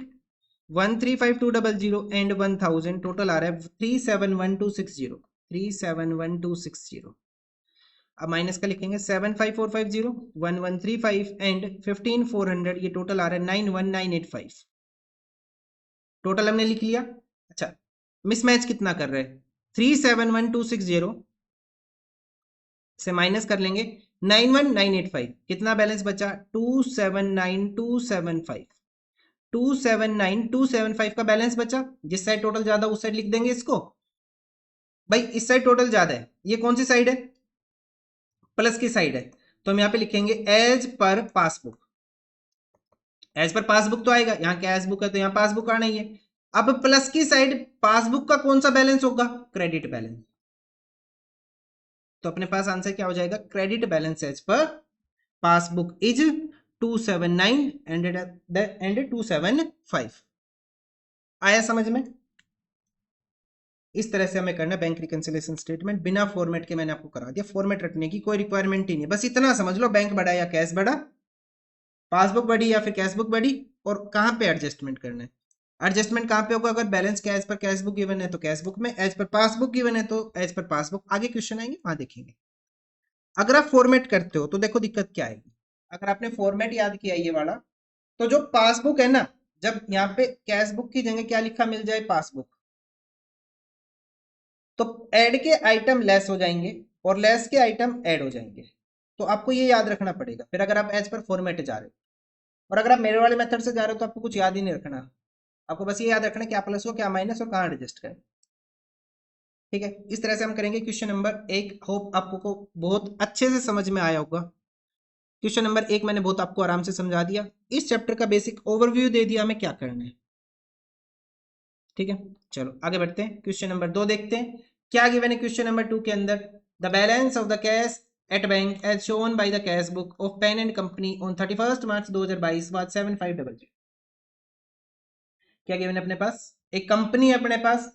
135200 एंड 1000, टोटल आ रहा है 371260, 371260। अब माइनस का लिखेंगे 75450, 1135 एंड 15400, ये टोटल आ रहा है 91985। टोटल हमने लिख लिया। अच्छा, मिसमैच कितना कर रहे हैं, 371260 से माइनस कर लेंगे 91985, कितना बैलेंस बचा, 279275, 279275 का बैलेंस बचा। जिस साइड टोटल ज्यादा उस साइड लिख देंगे इसको, भाई इस साइड टोटल ज्यादा है, ये कौन सी साइड है, प्लस की साइड है, तो हम यहां पे लिखेंगे as per passbook. As per passbook तो आएगा, यहाँ कैश बुक है तो यहाँ पासबुक आना ही है। अब प्लस की साइड पासबुक का कौन सा बैलेंस होगा, क्रेडिट बैलेंस। तो अपने पास आंसर क्या हो जाएगा, credit balance as per passbook is 279 and 275। आया समझ में। इस तरह से हमें करना बैंक रिकंसिलिएशन स्टेटमेंट, बिना फॉर्मेट के मैंने आपको करा दिया, फॉर्मेट रखने की कोई रिक्वायरमेंट ही नहीं, बस इतना समझ लो, बैंक बढ़ा या कैश बढ़ा, पासबुक बढ़ी या फिर कैश बुक बढ़ी, और कहां पे एडजस्टमेंट करना है। एडजस्टमेंट कहां पे होगा, अगर balance as per cash book given है तो कैश बुक में, एज पर पासबुक गिवन है तो एज पर पासबुक। आगे क्वेश्चन आएंगे वहां देखेंगे। अगर आप फॉर्मेट करते हो तो देखो दिक्कत क्या आएगी, अगर आपने फॉर्मेट याद किया ये वाला, तो जो पासबुक है ना, जब यहाँ पे कैश बुक की जगह क्या लिखा मिल जाए, पासबुक, तो ऐड के आइटम लेस हो जाएंगे और लेस के आइटम ऐड हो जाएंगे। तो आपको ये याद रखना पड़ेगा फिर अगर आप एज पर फॉर्मेट जा रहे हो। और अगर आप मेरे वाले मेथड से जा रहे हो तो आपको कुछ याद ही नहीं रखना, आपको बस ये याद रखना क्या प्लस हो क्या माइनस और कहाँ एडजस्ट करें। ठीक है, इस तरह से हम करेंगे। क्वेश्चन नंबर 1 होप आपको बहुत अच्छे से समझ में आया होगा। क्वेश्चन नंबर 1 मैंने बहुत आपको आराम से समझा दिया, इस चैप्टर का बेसिक ओवरव्यू दे दिया हमें क्या करना है। ठीक है, चलो आगे बढ़ते हैं। क्वेश्चन नंबर 2 देखते हैं क्या गिवन है क्वेश्चन नंबर 2 के अंदर। The balance of the cash at bank as shown by the cash book of Penn and company on 31 March 2022 was 7500। क्या गिवन है अपने पास, एक कंपनी है अपने पास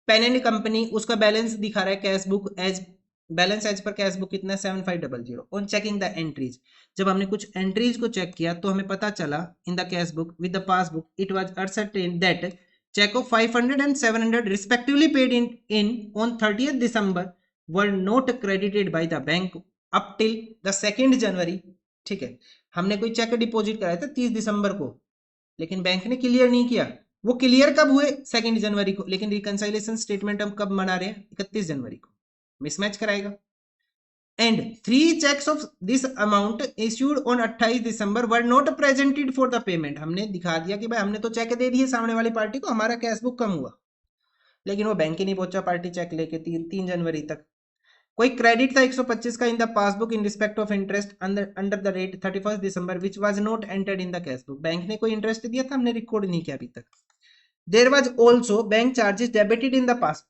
पेन एंड कंपनी, उसका बैलेंस दिखा रहा है cash book as, balance as per cash book कितना है 7500। ऑन चेकिंग द एंट्रीज, जब हमने कुछ एंट्रीज को चेक किया तो हमें पता चला इन the cash book with the passbook it was ascertained that check of 500 and 700 respectively paid in on 30th December were not credited by the bank up till the 2nd January। ठीक है, हमने कोई चेक डिपॉजिट कराया था 30 दिसंबर को, लेकिन बैंक ने क्लियर नहीं किया, वो क्लियर कब हुए? 2 जनवरी को, लेकिन रिकंसाइलेशन स्टेटमेंट हम कब बना रहे हैं? 31 जनवरी को। मिसमैच कराएगा। And 3 cheques of this amount issued on 28 December were not presented for the payment. हमने दिखा दिया कि भाई हमने तो चेक दे दिए सामने वाली पार्टी को, हमारा कैश बुक कम हुआ, लेकिन वो बैंक ही नहीं पहुंचा पार्टी चेक लेके 3 जनवरी तक। कोई क्रेडिट था 125 का इन the passbook in respect of interest under the rate 31 December which was not entered in the cash book. Bank ने कोई इंटरेस्ट दिया था, हमने रिकॉर्ड नहीं किया अभी तक। There was also bank charges debited in the pass.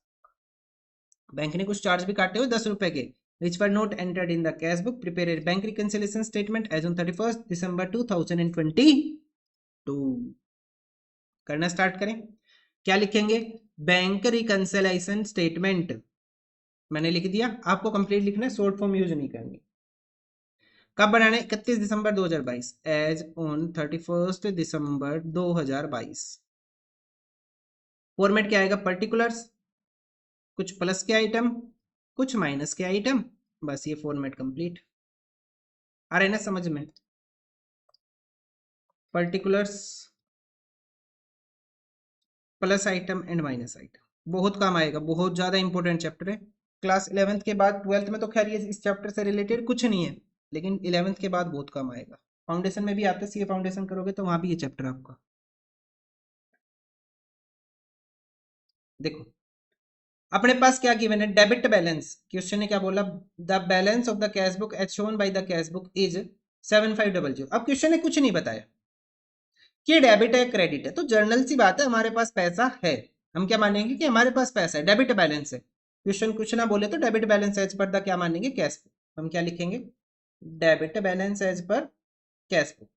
बैंक ने कुछ चार्ज भी काटे हुए 10 रुपए के, which were not entered in the cash book. Prepare a bank reconciliation statement as on 31st December 2022. करना स्टार्ट करें। क्या लिखेंगे? बैंक रिकंसिलेशन स्टेटमेंट मैंने लिख दिया, आपको कंप्लीट लिखना है, शॉर्ट फॉर्म यूज नहीं करनी। कब बनाने? 31 दिसंबर 2022, एज ऑन 31 दिसंबर 2022। फॉर्मेट क्या आएगा? पर्टिकुलर्स, कुछ प्लस के आइटम, कुछ माइनस के आइटम, बस ये फॉर्मेट कंप्लीट। आ रहे ना समझ में? Particulars, plus item and minus item, बहुत काम आएगा, बहुत ज्यादा इंपॉर्टेंट चैप्टर है। क्लास 11th के बाद 12th में तो खैर ये इस चैप्टर से रिलेटेड कुछ नहीं है, लेकिन 11th के बाद बहुत काम आएगा। फाउंडेशन में भी आता है, सीए फाउंडेशन करोगे तो वहां भी ये चैप्टर आपका। देखो अपने पास क्या गिवन है? Debit balance. क्वेश्चन ने क्या बोला? The balance of the cash book as shown by the cash book is 7500। अब क्वेश्चन ने कुछ नहीं बताया कि डेबिट है क्रेडिट है, तो जर्नल सी बात है, हमारे पास पैसा है, हम क्या मानेंगे कि हमारे पास पैसा है, डेबिट बैलेंस है। क्वेश्चन कुछ ना बोले तो debit balance as per the क्या मानेंगे? Cash book. हम क्या लिखेंगे? Debit balance as per cash book.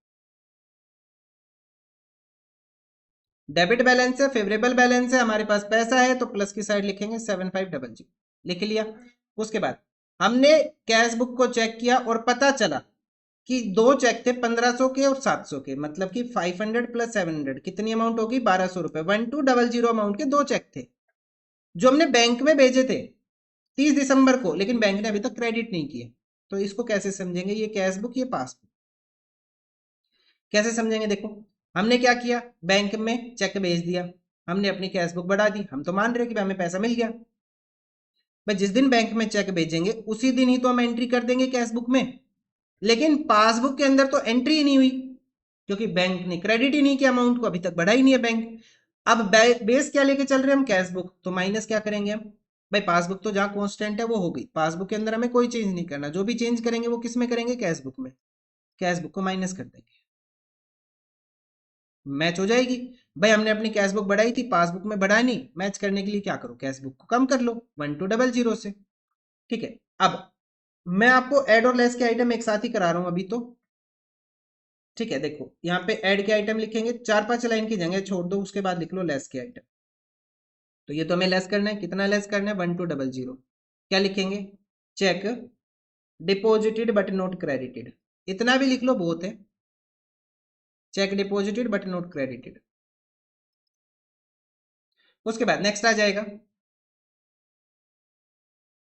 Debit balance है, फेवरेबल बैलेंस है, हमारे पास पैसा है, तो प्लस की साइड लिखेंगे 7500। लिख लिया। उसके बाद हमने कैश बुक को चेक किया और पता चला कि दो चेक थे 1500 के और 700 के, मतलब कि 500 प्लस 700 कितनी अमाउंट होगी? 1200 रुपए। 1200 अमाउंट के दो चेक थे जो हमने बैंक में भेजे थे 30 दिसंबर को, लेकिन बैंक ने अभी तक क्रेडिट नहीं किए। तो इसको कैसे समझेंगे? ये कैश बुक, ये पासबुक। कैसे समझेंगे? देखो हमने क्या किया, बैंक में चेक भेज दिया, हमने अपनी कैश बुक बढ़ा दी, हम तो मान रहे कि हमें पैसा मिल गया। भाई जिस दिन बैंक में चेक भेजेंगे उसी दिन ही तो हम एंट्री कर देंगे कैश बुक में, लेकिन पासबुक के अंदर तो एंट्री ही नहीं हुई क्योंकि बैंक ने क्रेडिट ही नहीं किया, अमाउंट को अभी तक बढ़ा ही नहीं है बैंक। अब बेस क्या लेके चल रहे हैं हम? Cash book. तो माइनस क्या करेंगे हम? भाई पासबुक तो जहां कांस्टेंट है वो हो गई, पासबुक के अंदर हमें कोई चेंज नहीं करना, जो भी चेंज करेंगे वो किस में करेंगे? कैश बुक में। कैश बुक को माइनस कर देंगे, मैच हो जाएगी। भाई हमने अपनी कैश बुक बढ़ाई थी, पासबुक में बढ़ा नहीं, मैच करने के लिए क्या करो? कैश बुक को कम कर लो 1200 से। ठीक है, अब मैं आपको ऐड और लेस के आइटम एक साथ ही करा रहा हूं अभी तो। ठीक है, देखो यहाँ पे ऐड के आइटम लिखेंगे, 4-5 लाइन की जगह छोड़ दो, उसके बाद लिख लो लेस के आइटम। तो ये तो हमें लेस करना है, कितना लेस करना है? 1200। क्या लिखेंगे? Check deposited but not credited. इतना भी लिख लो, बहुत है। Check deposited but not credited. उसके बाद नेक्स्ट आ जाएगा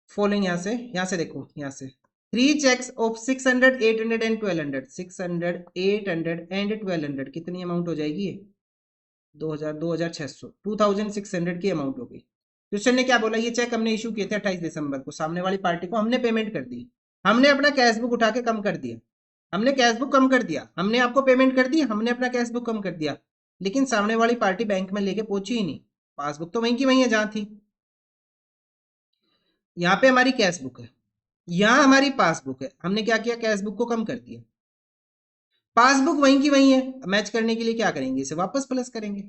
फॉलोइंग, यहां से देखो, यहां से 3 चेक्स ऑफ 600, 800 एंड 1200। 600, 800 एंड 1200 कितनी अमाउंट हो जाएगी? ये 2000, 2600, 2600 की अमाउंट हो गई। क्वेश्चन ने क्या बोला? ये चेक हमने इशू किए थे 28 दिसंबर को, सामने वाली पार्टी को हमने पेमेंट कर दी, हमने अपना कैश बुक उठा के कम कर दिया, हमने कैश बुक कम कर दिया, हमने आपको पेमेंट कर दी, हमने अपना कैश बुक कम कर दिया, लेकिन सामने वाली पार्टी बैंक में लेके पहुंची ही नहीं, पासबुक तो वहीं की वहीं है जहां थी। यहाँ पे हमारी कैश बुक है, यहाँ हमारी पासबुक है, हमने क्या किया? कैश बुक को कम कर दिया, पासबुक वहीं की वहीं है। मैच करने के लिए क्या करेंगे? इसे वापस प्लस करेंगे।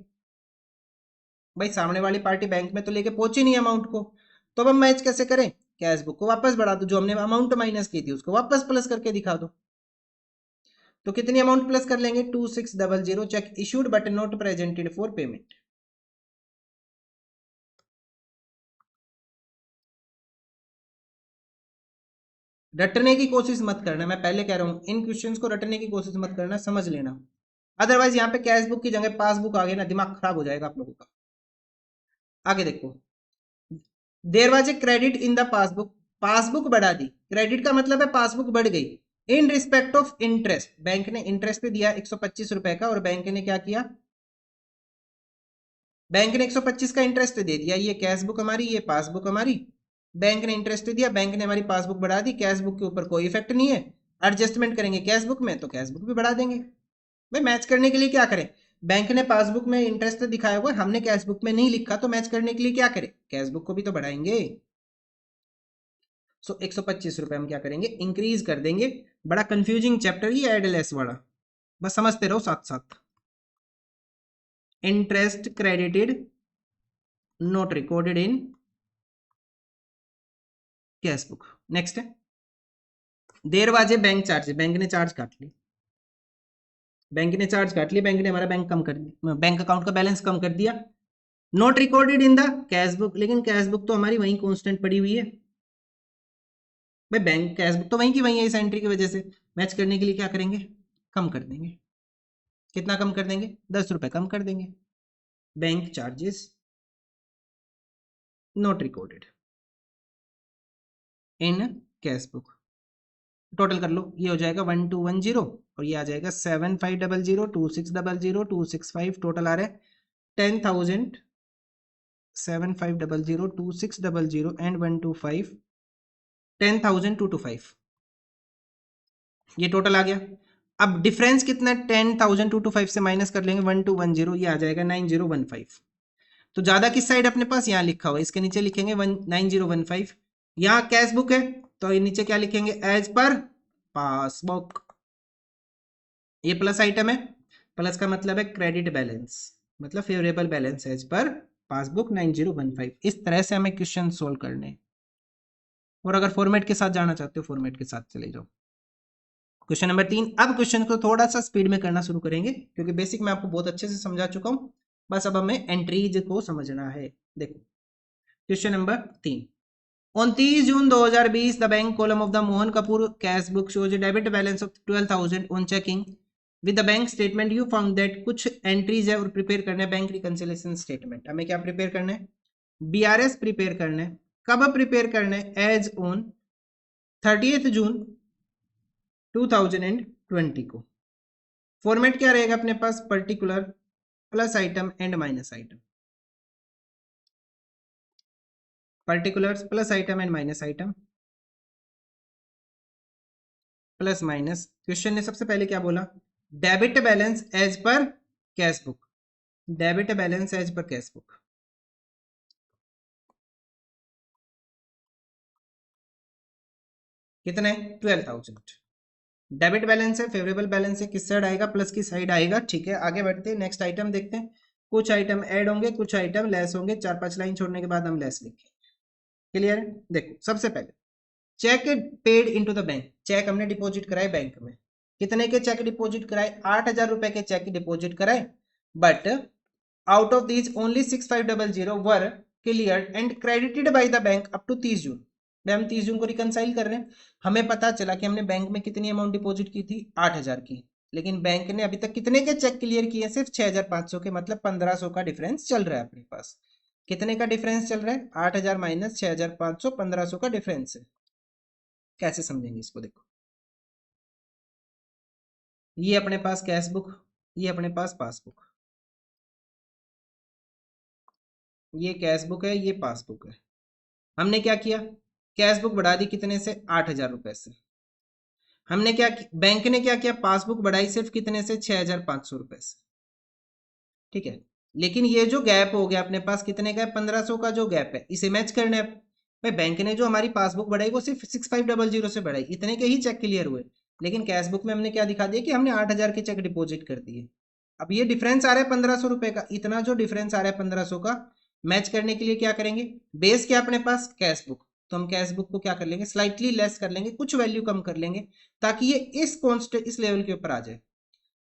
भाई सामने वाली पार्टी बैंक में तो लेके पहुंची नहीं अमाउंट को, तो अब हम मैच कैसे करें? कैश बुक को वापस बढ़ा दो, जो हमने अमाउंट माइनस की थी उसको वापस प्लस करके दिखा दो। तो कितनी अमाउंट प्लस कर लेंगे? 2600। Check issued but not presented for payment. रटने की कोशिश मत करना, मैं पहले कह रहा हूं इन क्वेश्चंस को रटने की कोशिश मत करना, समझ लेना, अदरवाइज यहाँ पे कैश बुक की जगह पासबुक आ गई ना, दिमाग खराब हो जाएगा आप लोगों का। आगे देखो, there was a credit in the passbook. Passbook बढ़ा दी, क्रेडिट का मतलब है पासबुक बढ़ गई। In respect of interest, bank ने इंटरेस्ट पे दिया 125 रुपए का, और बैंक ने क्या किया? बैंक ने 125 का इंटरेस्ट दे दिया, ये कैश बुक हमारी, ये पासबुक हमारी, बैंक ने इंटरेस्ट दिया, बैंक ने हमारी पासबुक बढ़ा दी, कैश बुक के ऊपर कोई इफेक्ट नहीं है, एडजस्टमेंट करेंगे कैश बुक में तो कैश बुक भी बढ़ा देंगे। भाई मैच करने के लिए क्या करें, बैंक ने पासबुक में इंटरेस्ट दिखाया हुआ, हमने कैश बुक में नहीं लिखा, तो मैच करने के लिए क्या करें, कैश बुक को भी तो बढ़ाएंगे। सो 125 रुपए हम क्या करेंगे, इंक्रीज कर देंगे। बड़ा कंफ्यूजिंग चैप्टर ये एड लेस वाला, बस समझते रहो साथ साथ। Interest credited not recorded in cash book. Next है देरवाजे बैंक चार्ज, बैंक ने चार्ज काट ली, बैंक ने चार्ज काट लिया, बैंक ने हमारा बैंक कम कर दिया, बैंक अकाउंट का बैलेंस कम कर दिया। Not recorded in the cash book, लेकिन कैश बुक तो हमारी वहीं कांस्टेंट पड़ी हुई है भाई, बैंक कैश बुक तो वहीं की वहीं है, इस एंट्री की वजह से। मैच करने के लिए क्या करेंगे, कम कर देंगे। कितना कम कर देंगे, 10 रुपए कम कर देंगे। Bank charges not recorded in cash book, total कर लो, ये हो जाएगा 1210 और ये आ जाएगा 7500 2600 265, टोटल आ रहा है 10,000 7500 2600 एंड 125 10,225, ये टोटल आ गया। अब डिफरेंस कितना है, 10,225 से माइनस कर लेंगे 1210, ये आ जाएगा 9015। तो ज्यादा किस साइड अपने पास, यहाँ लिखा हुआ है, इसके नीचे लिखेंगे 9015। यहाँ कैश बुक है तो ये नीचे क्या लिखेंगे, एज पर पासबुक। ये प्लस आइटम है, प्लस का मतलब है क्रेडिट बैलेंस, मतलब favourable balance as per passbook 9015। इस तरह से हमें क्वेश्चन सोल्व करने, और अगर फॉर्मेट के साथ जाना चाहते हो फॉर्मेट के साथ चले जाओ। Question number 3। अब क्वेश्चन को थोड़ा सा स्पीड में करना शुरू करेंगे क्योंकि बेसिक मैं आपको बहुत अच्छे से समझा चुका हूं, बस अब हमें एंट्रीज को समझना है। देखो question number 3। 29 June 2020 the bank column of the Mohan Kapoor cash book shows debit balance of 12,000 on checking with the bank statement you found that. कुछ एंट्रीज है और प्रिपेयर करना है बैंक रिकंसिलिएशन स्टेटमेंट। हमें क्या प्रिपेयर करना है, बीआरएस प्रिपेयर करना है। कब प्रिपेयर करना है, एज ऑन 30 जून 2020 को। फॉर्मेट क्या रहेगा अपने पास, particular plus item and minus item, particulars plus item and minus item, plus minus. Question ने सबसे पहले क्या बोला, debit balance as per cash book, debit balance as per cash book. कितने, 12,000। डेबिट बैलेंस है, फेवरेबल बैलेंस है, किस साइड आएगा, प्लस की साइड आएगा। ठीक है, आगे बढ़ते हैं, नेक्स्ट आइटम देखते हैं। कुछ आइटम ऐड होंगे, कुछ आइटम लेस होंगे, 4-5 लाइन छोड़ने के बाद हम लेस लिखेंगे। क्लियर है। देखो सबसे पहले cheque paid into the bank, cheque हमने डिपॉजिट कराए बैंक में। कितने के चेक डिपॉजिट कराए, 8,000 रुपए के चेक डिपॉजिट कराए, but out of these only 6500 were cleared and credited by the bank up to 30 June. हम 30 जून को रिकंसाइल कर रहे हैं, हमें पता चला कि हमने बैंक में कितनी अमाउंट डिपॉजिट की थी, 8,000 की, लेकिन बैंक ने अभी तक कितने के चेक क्लियर किए, सिर्फ 6,500 के, मतलब 1,500 का डिफरेंस चल रहा है अपने पास। कितने का डिफरेंस चल रहा है, 8,000 माइनस 6,500, 1,500 का डिफरेंस है। कैसे समझेंगे इसको, देखो ये अपने पास कैश बुक, ये अपने पास पासबुक, ये कैश बुक है, ये पासबुक है। हमने क्या किया, कैश बुक बढ़ा दी कितने से, 8,000 रुपए से। हमने क्या, बैंक ने क्या किया, पासबुक बढ़ाई सिर्फ कितने से, 6,500 रुपए से। ठीक है, लेकिन ये जो गैप हो गया अपने पास कितने का है, 1,500 का जो गैप है, इसे मैच करना है। भाई बैंक ने जो हमारी पासबुक बढ़ाई वो सिर्फ 6500 से बढ़ाई, इतने के ही चेक क्लियर हुए, लेकिन कैश बुक में हमने क्या दिखा दिया कि हमने 8,000 के चेक डिपॉजिट कर दिए। अब ये डिफरेंस आ रहा है 1,500 रुपए का, इतना जो डिफरेंस आ रहा है 1,500 का, मैच करने के लिए क्या करेंगे, बेस क्या अपने पास, कैश बुक, तो हम कैश बुक को क्या कर लेंगे, स्लाइटली लेस कर लेंगे, कुछ वैल्यू कम कर लेंगे, ताकि ये इस कॉन्स्टेंट इस लेवल के ऊपर आ जाए।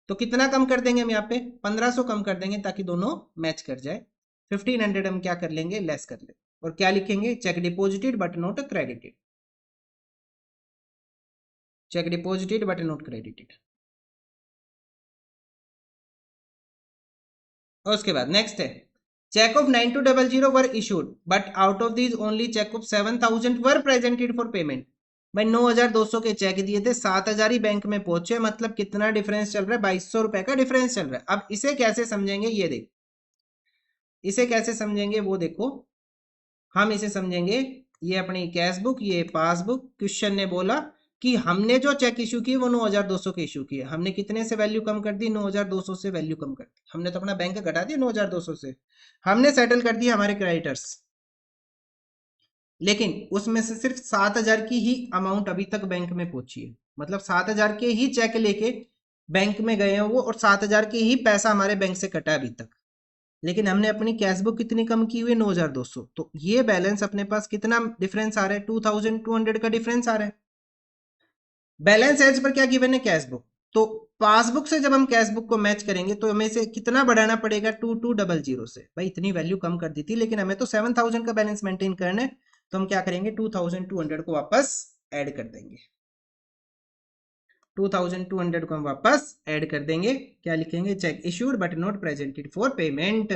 तो कितना कम कर देंगे हम यहाँ पे, 1,500 कम कर देंगे ताकि दोनों मैच कर जाए। 1,500 हम क्या कर लेंगे, लेस कर लेंगे, और क्या लिखेंगे, cheque deposited but not credited, cheque deposited but not credited. और उसके बाद नेक्स्ट है, cheque of 9200 were issued but out of these only cheque of 7,000 were presented for payment. भाई 9,200 के चेक दिए थे, 7,000 ही बैंक में पहुंचे, मतलब कितना डिफरेंस चल रहा है, 2,200 रुपए का डिफरेंस चल रहा है। अब इसे कैसे समझेंगे, ये देख, इसे कैसे समझेंगे वो देखो, हम इसे समझेंगे, ये अपनी कैश बुक, ये पासबुक। क्वेश्चन ने बोला कि हमने जो चेक इशू की वो 9200 के इशू किए, हमने कितने से वैल्यू कम कर दी, 9200 से वैल्यू कम कर दी, हमने तो अपना बैंक घटा दिया 9200 से, हमने सेटल कर दिया हमारे क्रेडिटर्स, लेकिन उसमें से सिर्फ 7000 की ही अमाउंट अभी तक बैंक में पहुंची है, मतलब 7000 के ही चेक लेके बैंक में गए हैं वो, और 7000 के ही पैसा हमारे बैंक से कटा अभी तक, लेकिन हमने अपनी कैश बुक कितनी कम की हुई है, 9200। तो ये बैलेंस अपने पास कितना डिफरेंस आ रहा है, 2200 का डिफरेंस आ रहा है। बैलेंस एज पर क्या गिवन है, कैश बुक, तो पासबुक से जब हम कैश बुक को मैच करेंगे तो हमें से कितना बढ़ाना पड़ेगा, 2200 से। भाई इतनी वैल्यू कम कर दी थी, लेकिन हमें तो 7000 का बैलेंस मेंटेन करना है, तो हम क्या करेंगे, 2200 को वापस ऐड कर देंगे, 2200 को हम वापस ऐड कर देंगे, क्या लिखेंगे, cheque issued but not presented for payment.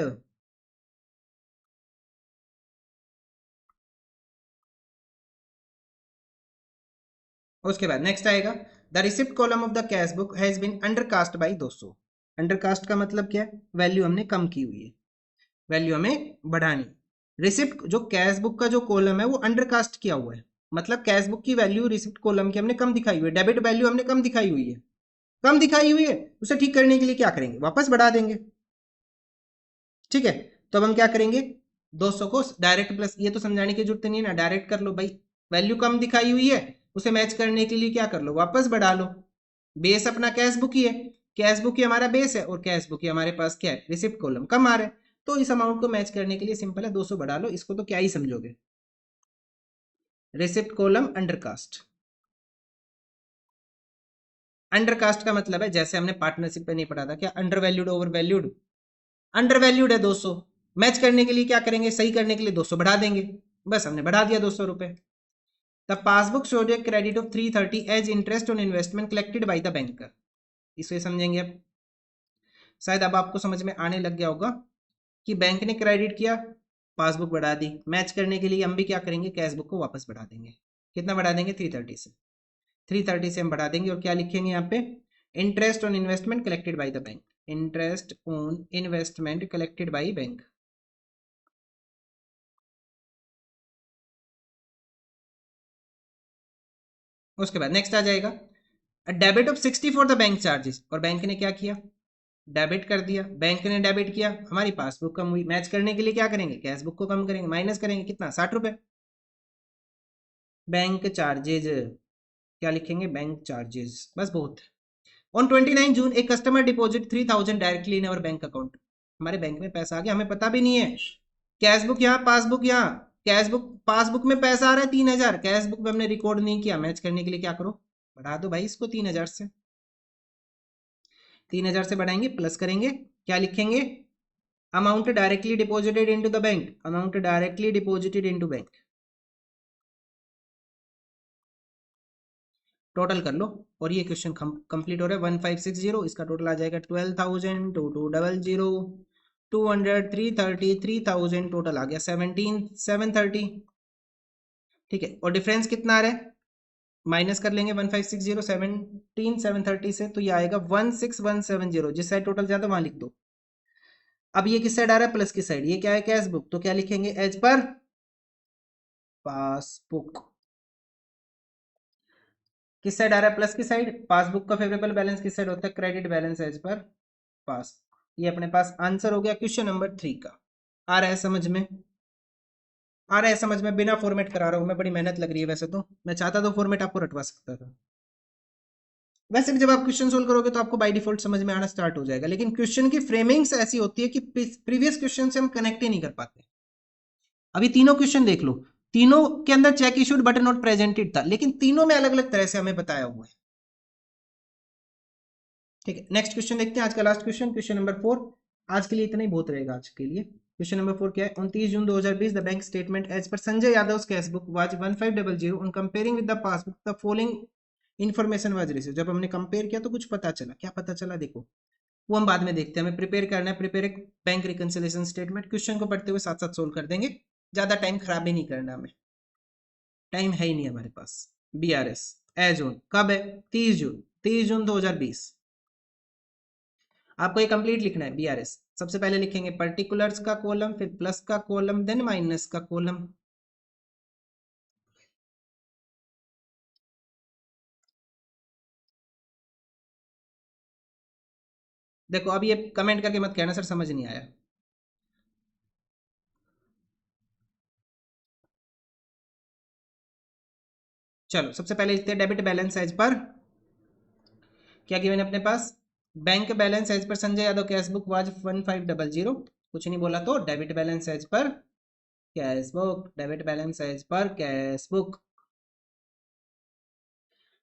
उसके बाद नेक्स्ट आएगा, the receipt column of the cash book has been undercast by 200। Undercast का मतलब क्या है, वैल्यू हमने कम की हुई है, वैल्यू हमें बढ़ानी। रिसिप्ट जो कैश बुक का जो कॉलम है वो अंडरकास्ट किया हुआ है, मतलब कैश बुक की वैल्यू रिसिप्ट कॉलम की हमने कम दिखाई हुई है, डेबिट वैल्यू हमने कम दिखाई हुई है, कम दिखाई हुई है, उसे ठीक करने के लिए क्या करेंगे, वापस बढ़ा देंगे। ठीक है, तो अब हम क्या करेंगे, 200 को डायरेक्ट प्लस, ये तो समझाने की जरूरत नहीं है ना, डायरेक्ट कर लो भाई, वैल्यू कम दिखाई हुई है, उसे मैच करने के लिए क्या कर लो, वापस बढ़ा लो। बेस अपना कैश बुक ही है, कैश बुक ही हमारा बेस है, और कैश बुक ही हमारे पास क्या है, रिसिप्ट कॉलम कम आ रहा है, तो इस अमाउंट को मैच करने के लिए सिंपल है, 200 बढ़ा लो, इसको तो क्या ही समझोगे, रिसिप्ट कॉलम अंडरकास्ट। अंडरकास्ट का मतलब है, जैसे हमने पार्टनरशिप पे नहीं पढ़ा था क्या, under valued over valued, under valued है 200, मैच करने के लिए क्या करेंगे, सही करने के लिए 200 बढ़ा देंगे, बस हमने बढ़ा दिया 200 रुपए। The passbook showed a credit of 330 as interest on investment collected by the banker. इसे समझेंगे अब, शायद अब आपको समझ में आने लग गया होगा कि बैंक ने क्रेडिट किया, पासबुक बढ़ा दी, मैच करने के लिए हम भी क्या करेंगे, कैश बुक को वापस बढ़ा देंगे, कितना बढ़ा देंगे, 330 से, 330 से हम बढ़ा देंगे, और क्या लिखेंगे यहाँ पे, interest on investment collected by the bank, interest on investment collected by bank. उसके बाद नेक्स्ट आ जाएगा, debit of 60 for the bank charges, और बैंक ने क्या किया, डेबिट कर दिया, बैंक ने डेबिट किया, हमारी पासबुक कम हुई, मैच करने के लिए क्या करेंगे, कैश बुक को कम करेंगे, माइनस करेंगे, कितना, 60 रुपए। बैंक चार्जेज, क्या लिखेंगे, बैंक चार्जेस, बस बहुत। ऑन 29 जून एक customer deposit 3000 directly in our bank account, हमारे बैंक में पैसा आ गया, हमें पता भी नहीं है, कैश बुक यहाँ, पासबुक यहाँ, कैश बुक पासबुक में पैसा आ रहा है 3000, कैश बुक में हमने रिकॉर्ड नहीं किया, मैच करने के लिए क्या करो, बढ़ा दो भाई इसको 3000 से, 3000 से बढ़ाएंगे, प्लस करेंगे, क्या लिखेंगे, amount directly deposited into the bank, amount directly deposited into bank, total कर लो, और ये क्वेश्चन कंप्लीट हो रहा है, 1560, इसका टोटल आ जाएगा 12,000, 2200, 200, 330, 3000, टोटल आ गया 17,730। ठीक है, और डिफरेंस कितना आ रहा है, माइनस कर लेंगे 1560 17,730 से, तो ये आएगा 16,170, जिस साइड टोटल ज्यादा वहां लिख दो। अब ये किस साइड आ रहा है, प्लस की साइड, ये क्या है, कैश बुक, तो क्या लिखेंगे, एज पर पासबुक, किस साइड आ रहा है, प्लस की साइड, पासबुक का फेवरेबल बैलेंस किस साइड होता है, क्रेडिट बैलेंस एज पर पास। ये अपने पास आंसर हो गया क्वेश्चन नंबर 3 का। आ रहा है समझ में, आ रहा है समझ में, बिना फॉर्मेट करा रहा हूं मैं, बड़ी मेहनत लग रही है, वैसे तो मैं चाहता तो फॉर्मेट आपको रटवा सकता था, वैसे भी जब आप क्वेश्चन सोल्व करोगे तो आपको बाय डिफॉल्ट समझ में आना स्टार्ट हो जाएगा, लेकिन क्वेश्चन की फ्रेमिंग्स ऐसी होती है कि प्रीवियस क्वेश्चन से हम कनेक्ट ही नहीं कर पाते। अभी तीनों क्वेश्चन देख लो, तीनों के अंदर check issued but not presented था, लेकिन तीनों में अलग अलग तरह से हमें बताया हुआ है। ठीक है, नेक्स्ट क्वेश्चन देखते हैं, आज का लास्ट क्वेश्चन, क्वेश्चन नंबर 4। आज के लिए इतना ही बहुत रहेगा आज के लिए। क्वेश्चन नंबर 4 क्या है, 29 June 2020 the bank statement as per Sanjay Yadav cash book was 1500 on comparing with the passbook the following information was receive. जब हमने कंपेयर किया तो कुछ पता चला, क्या पता चला देखो, वो हम बाद में देखते हैं, हमें प्रिपेयर करना है, प्रिपेयर एक बैंक रिकंसिलिएशन स्टेटमेंट, क्वेश्चन को पढ़ते हुए साथ साथ सोल्व कर देंगे, ज्यादा टाइम खराब भी नहीं करना हमें, टाइम है ही नहीं हमारे पास। BRS एज ऑन कब है, 30 जून, 30 जून 2020, आपको ये कंप्लीट लिखना है BRS सबसे पहले लिखेंगे पर्टिकुलर्स का कॉलम, फिर प्लस का कॉलम, देन माइनस का कॉलम। देखो अब ये कमेंट करके मत कहना सर समझ नहीं आया। चलो सबसे पहले लिखते हैं डेबिट बैलेंस एज पर, क्या गिवन है अपने पास, bank balance as per Sanjay Yadav cash book was 1500, कुछ नहीं बोला तो debit balance as per cash book, debit balance as per cash book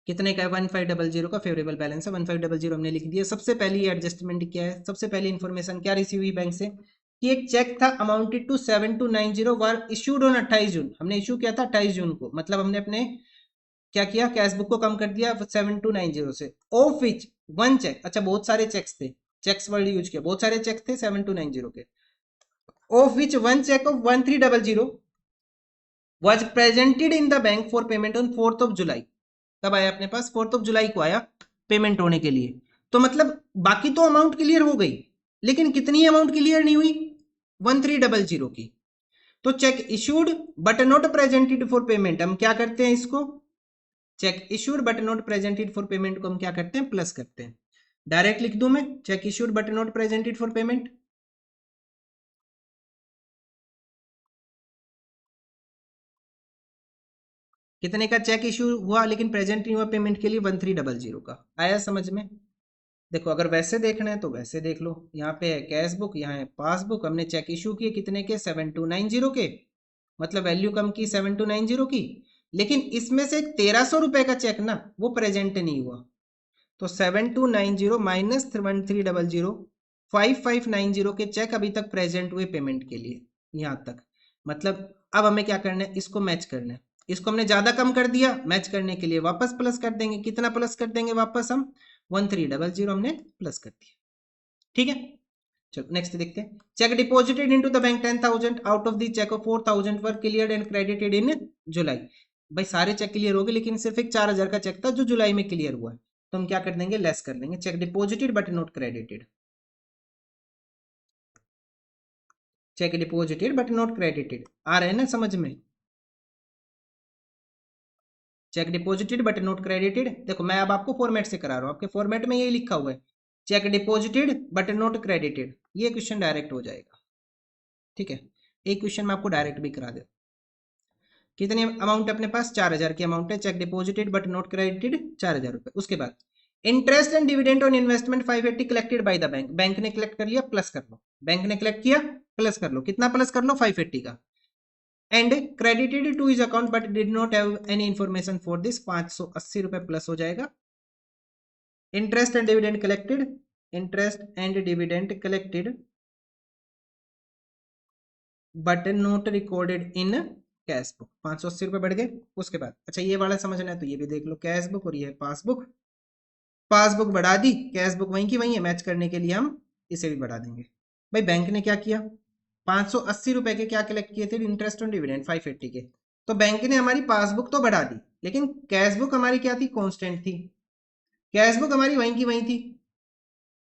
कितने का है 1500 का फेवरेबल बैलेंस है 1500 हमने लिख दिया। सबसे पहली एडजस्टमेंट क्या है, सबसे पहली इंफॉर्मेशन क्या रिसीव हुई बैंक से कि एक चेक था amounted to 7290 were issued on 28 June, हमने इशू किया था 28 जून को, मतलब हमने अपने क्या किया कैश बुक को कम कर दिया 7290 से, ऑफ विच वन चेक, अच्छा बहुत सारे चेक्स थे, चेक्स वर्ड यूज किया, बहुत सारे चेक थे 7290 के, of which one cheque of 1300 was presented in the bank for payment on 4th of July। कब आया अपने पास 4th of July को आया पेमेंट होने के लिए, तो मतलब बाकी तो अमाउंट क्लियर हो गई, लेकिन कितनी अमाउंट क्लियर नहीं हुई 1300 की। तो check issued but not presented for payment, हम क्या करते हैं इसको, check issued but not presented for payment को हम क्या करते हैं प्लस करते हैं, डायरेक्ट लिख दूं मैं check issued but not presented for payment, कितने का चेक इशू हुआ लेकिन प्रेजेंट नहीं हुआ पेमेंट के लिए 1300 का, आया समझ में। देखो अगर वैसे देखना है तो वैसे देख लो, यहाँ पे है कैश बुक, यहाँ है पासबुक, हमने चेक इशू किए कितने के 7290 के, मतलब वैल्यू कम की 7290 की, लेकिन इसमें से 1300 रुपए का चेक ना वो प्रेजेंट नहीं हुआ, तो 7290 माइनस 1300, 5590 के चेक अभी तक प्रेजेंट हुए पेमेंट के लिए यहाँ तक, मतलब अब हमें क्या करना है इसको मैच करना है, इसको हमने ज्यादा कम कर दिया, मैच करने के लिए वापस प्लस कर देंगे, कितना प्लस कर देंगे वापस हम 1300 हमने प्लस कर दिया, ठीक है। चलो नेक्स्ट देखते हैं, cheque deposited into the bank 10,000 out of the cheque of 4,000 were cleared and credited in July. भाई सारे चेक क्लियर हो गए लेकिन सिर्फ एक 4000 का चेक था जो जुलाई में क्लियर हुआ है, तो हम क्या कर देंगे लेस कर देंगे, cheque deposited but not credited, cheque deposited but not credited, आ रहे हैं ना समझ में, cheque deposited but not credited, देखो मैं अब आपको फॉर्मेट से करा रहा हूँ, आपके फॉर्मेट में यही लिखा हुआ है cheque deposited but not credited, ये क्वेश्चन डायरेक्ट हो जाएगा, ठीक है। एक क्वेश्चन मैं आपको डायरेक्ट भी करा दे, कितनी अमाउंट अपने पास 4000 की अमाउंट है, cheque deposited but not credited 4000 रुपए, उसके बाद interest and dividend on investment 580 collected by the bank, bank ने कलेक्ट कर लिया प्लस कर लो, बैंक ने कलेक्ट किया प्लस कर लो, कितना प्लस कर लो 580 का, and credited to his account but did not have any information for this, 580 रुपए प्लस हो जाएगा। Interest and dividend collected, interest and dividend collected but not recorded in cash book, 580 रुपए बढ़ गए। उसके बाद अच्छा ये वाला समझना है तो ये भी देख लो, कैश बुक और ये है पासबुक, पासबुक बढ़ा दी, कैश बुक वहीं की वहीं है, मैच करने के लिए हम इसे भी बढ़ा देंगे। भाई बैंक ने क्या किया 580 रुपए के क्या कलेक्ट किए थे इंटरेस्ट ऑन डिविडेंड 580 के, तो बैंक ने हमारी पासबुक तो बढ़ा दी लेकिन कैश बुक हमारी क्या थी कांस्टेंट थी, कैश बुक हमारी वहीं की वहीं थी,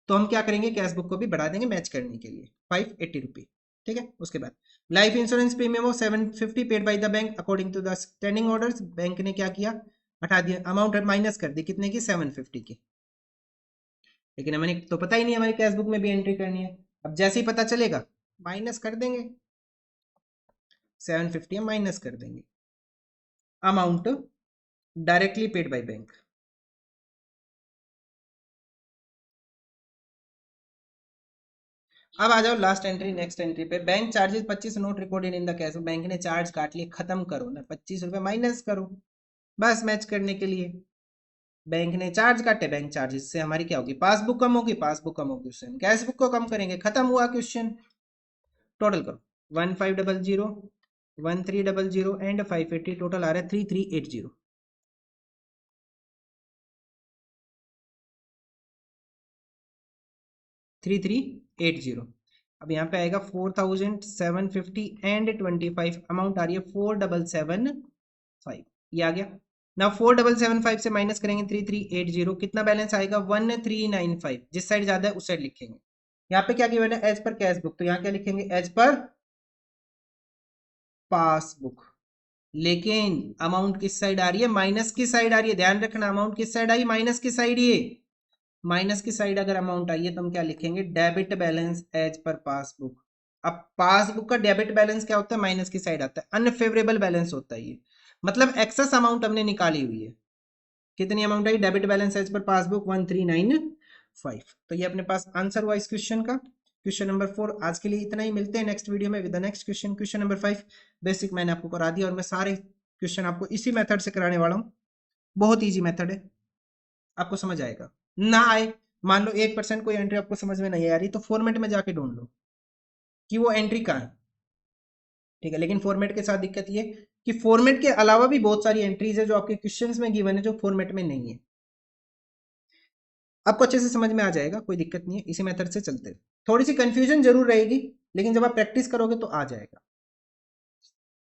तो हम क्या करेंगे कैश बुक को भी बढ़ा देंगे मैच करने के लिए 580 रुपये, ठीक है। उसके बाद life insurance premium of 750 paid by the bank according to the standing orders, bank ने क्या किया हटा दिया, अमाउंट माइनस कर दी कितने की 750 की, लेकिन हमें तो पता ही नहीं हमारी कैश बुक में भी एंट्री करनी है, अब जैसे ही पता चलेगा माइनस कर देंगे, 750 हम माइनस कर देंगे, amount directly paid by bank. अब आ जाओ लास्ट एंट्री नेक्स्ट एंट्री पे, bank charges 25 note recorded in the cash, bank ने चार्ज काट लिए, खत्म करो ना 25 रुपए माइनस करो, बस मैच करने के लिए बैंक ने चार्ज काटे, बैंक चार्जेस से हमारी क्या होगी पासबुक कम होगी, पासबुक कम होगी उससे हम कैश बुक को कम करेंगे, खत्म हुआ क्वेश्चन। टोटल करो 1500 1300 एंड 580, टोटल आ रहा है 3380, 3380। अब यहाँ पे आएगा 4750 एंड 25, अमाउंट आ रही है 4775, ये आ गया ना, 4775 से माइनस करेंगे 3380, कितना बैलेंस आएगा 1395, जिस साइड ज्यादा है उस साइड लिखेंगे, यहाँ पे क्या गिवन है, एज पर कैश बुक, तो यहाँ क्या लिखेंगे, एज पर पासबुक। लेकिन अमाउंट किस साइड आ रही है, माइनस की साइड आ रही है, ध्यान रखना, अमाउंट किस साइड आई, माइनस की साइड। ये माइनस की साइड अगर अमाउंट आई है तो हम क्या लिखेंगे, debit balance as per passbook. अब पासबुक का डेबिट बैलेंस क्या होता है, माइनस की साइड आता है, अनफेवरेबल बैलेंस होता है ये, मतलब एक्सेस अमाउंट हमने निकाली हुई है। कितनी अमाउंट आई, debit balance as per passbook 1395। तो ये अपने पास आंसर हुआ इस क्वेश्चन का, क्वेश्चन नंबर 4। आज के लिए इतना ही, मिलते हैं नेक्स्ट वीडियो में with the next question, question number 5। Basic मैंने आपको करा दिया और मैं सारे क्वेश्चन आपको इसी मेथड से कराने वाला हूँ, बहुत ईजी मेथड है, आपको समझ आएगा। ना आए, मान लो 1% कोई एंट्री आपको समझ में नहीं आ रही, तो फॉर्मेट में जाके ढूंढ लो कि वो एंट्री कहाँ है, ठीक है। लेकिन फॉर्मेट के साथ दिक्कत ये कि फॉर्मेट के अलावा भी बहुत सारी एंट्रीज है जो आपके क्वेश्चंस में गिवन है, जो फॉर्मेट में नहीं है। आपको अच्छे से समझ में आ जाएगा, कोई दिक्कत नहीं है, इसी मेथड से चलते हैं। थोड़ी सी कंफ्यूजन जरूर रहेगी, लेकिन जब आप प्रैक्टिस करोगे तो आ जाएगा।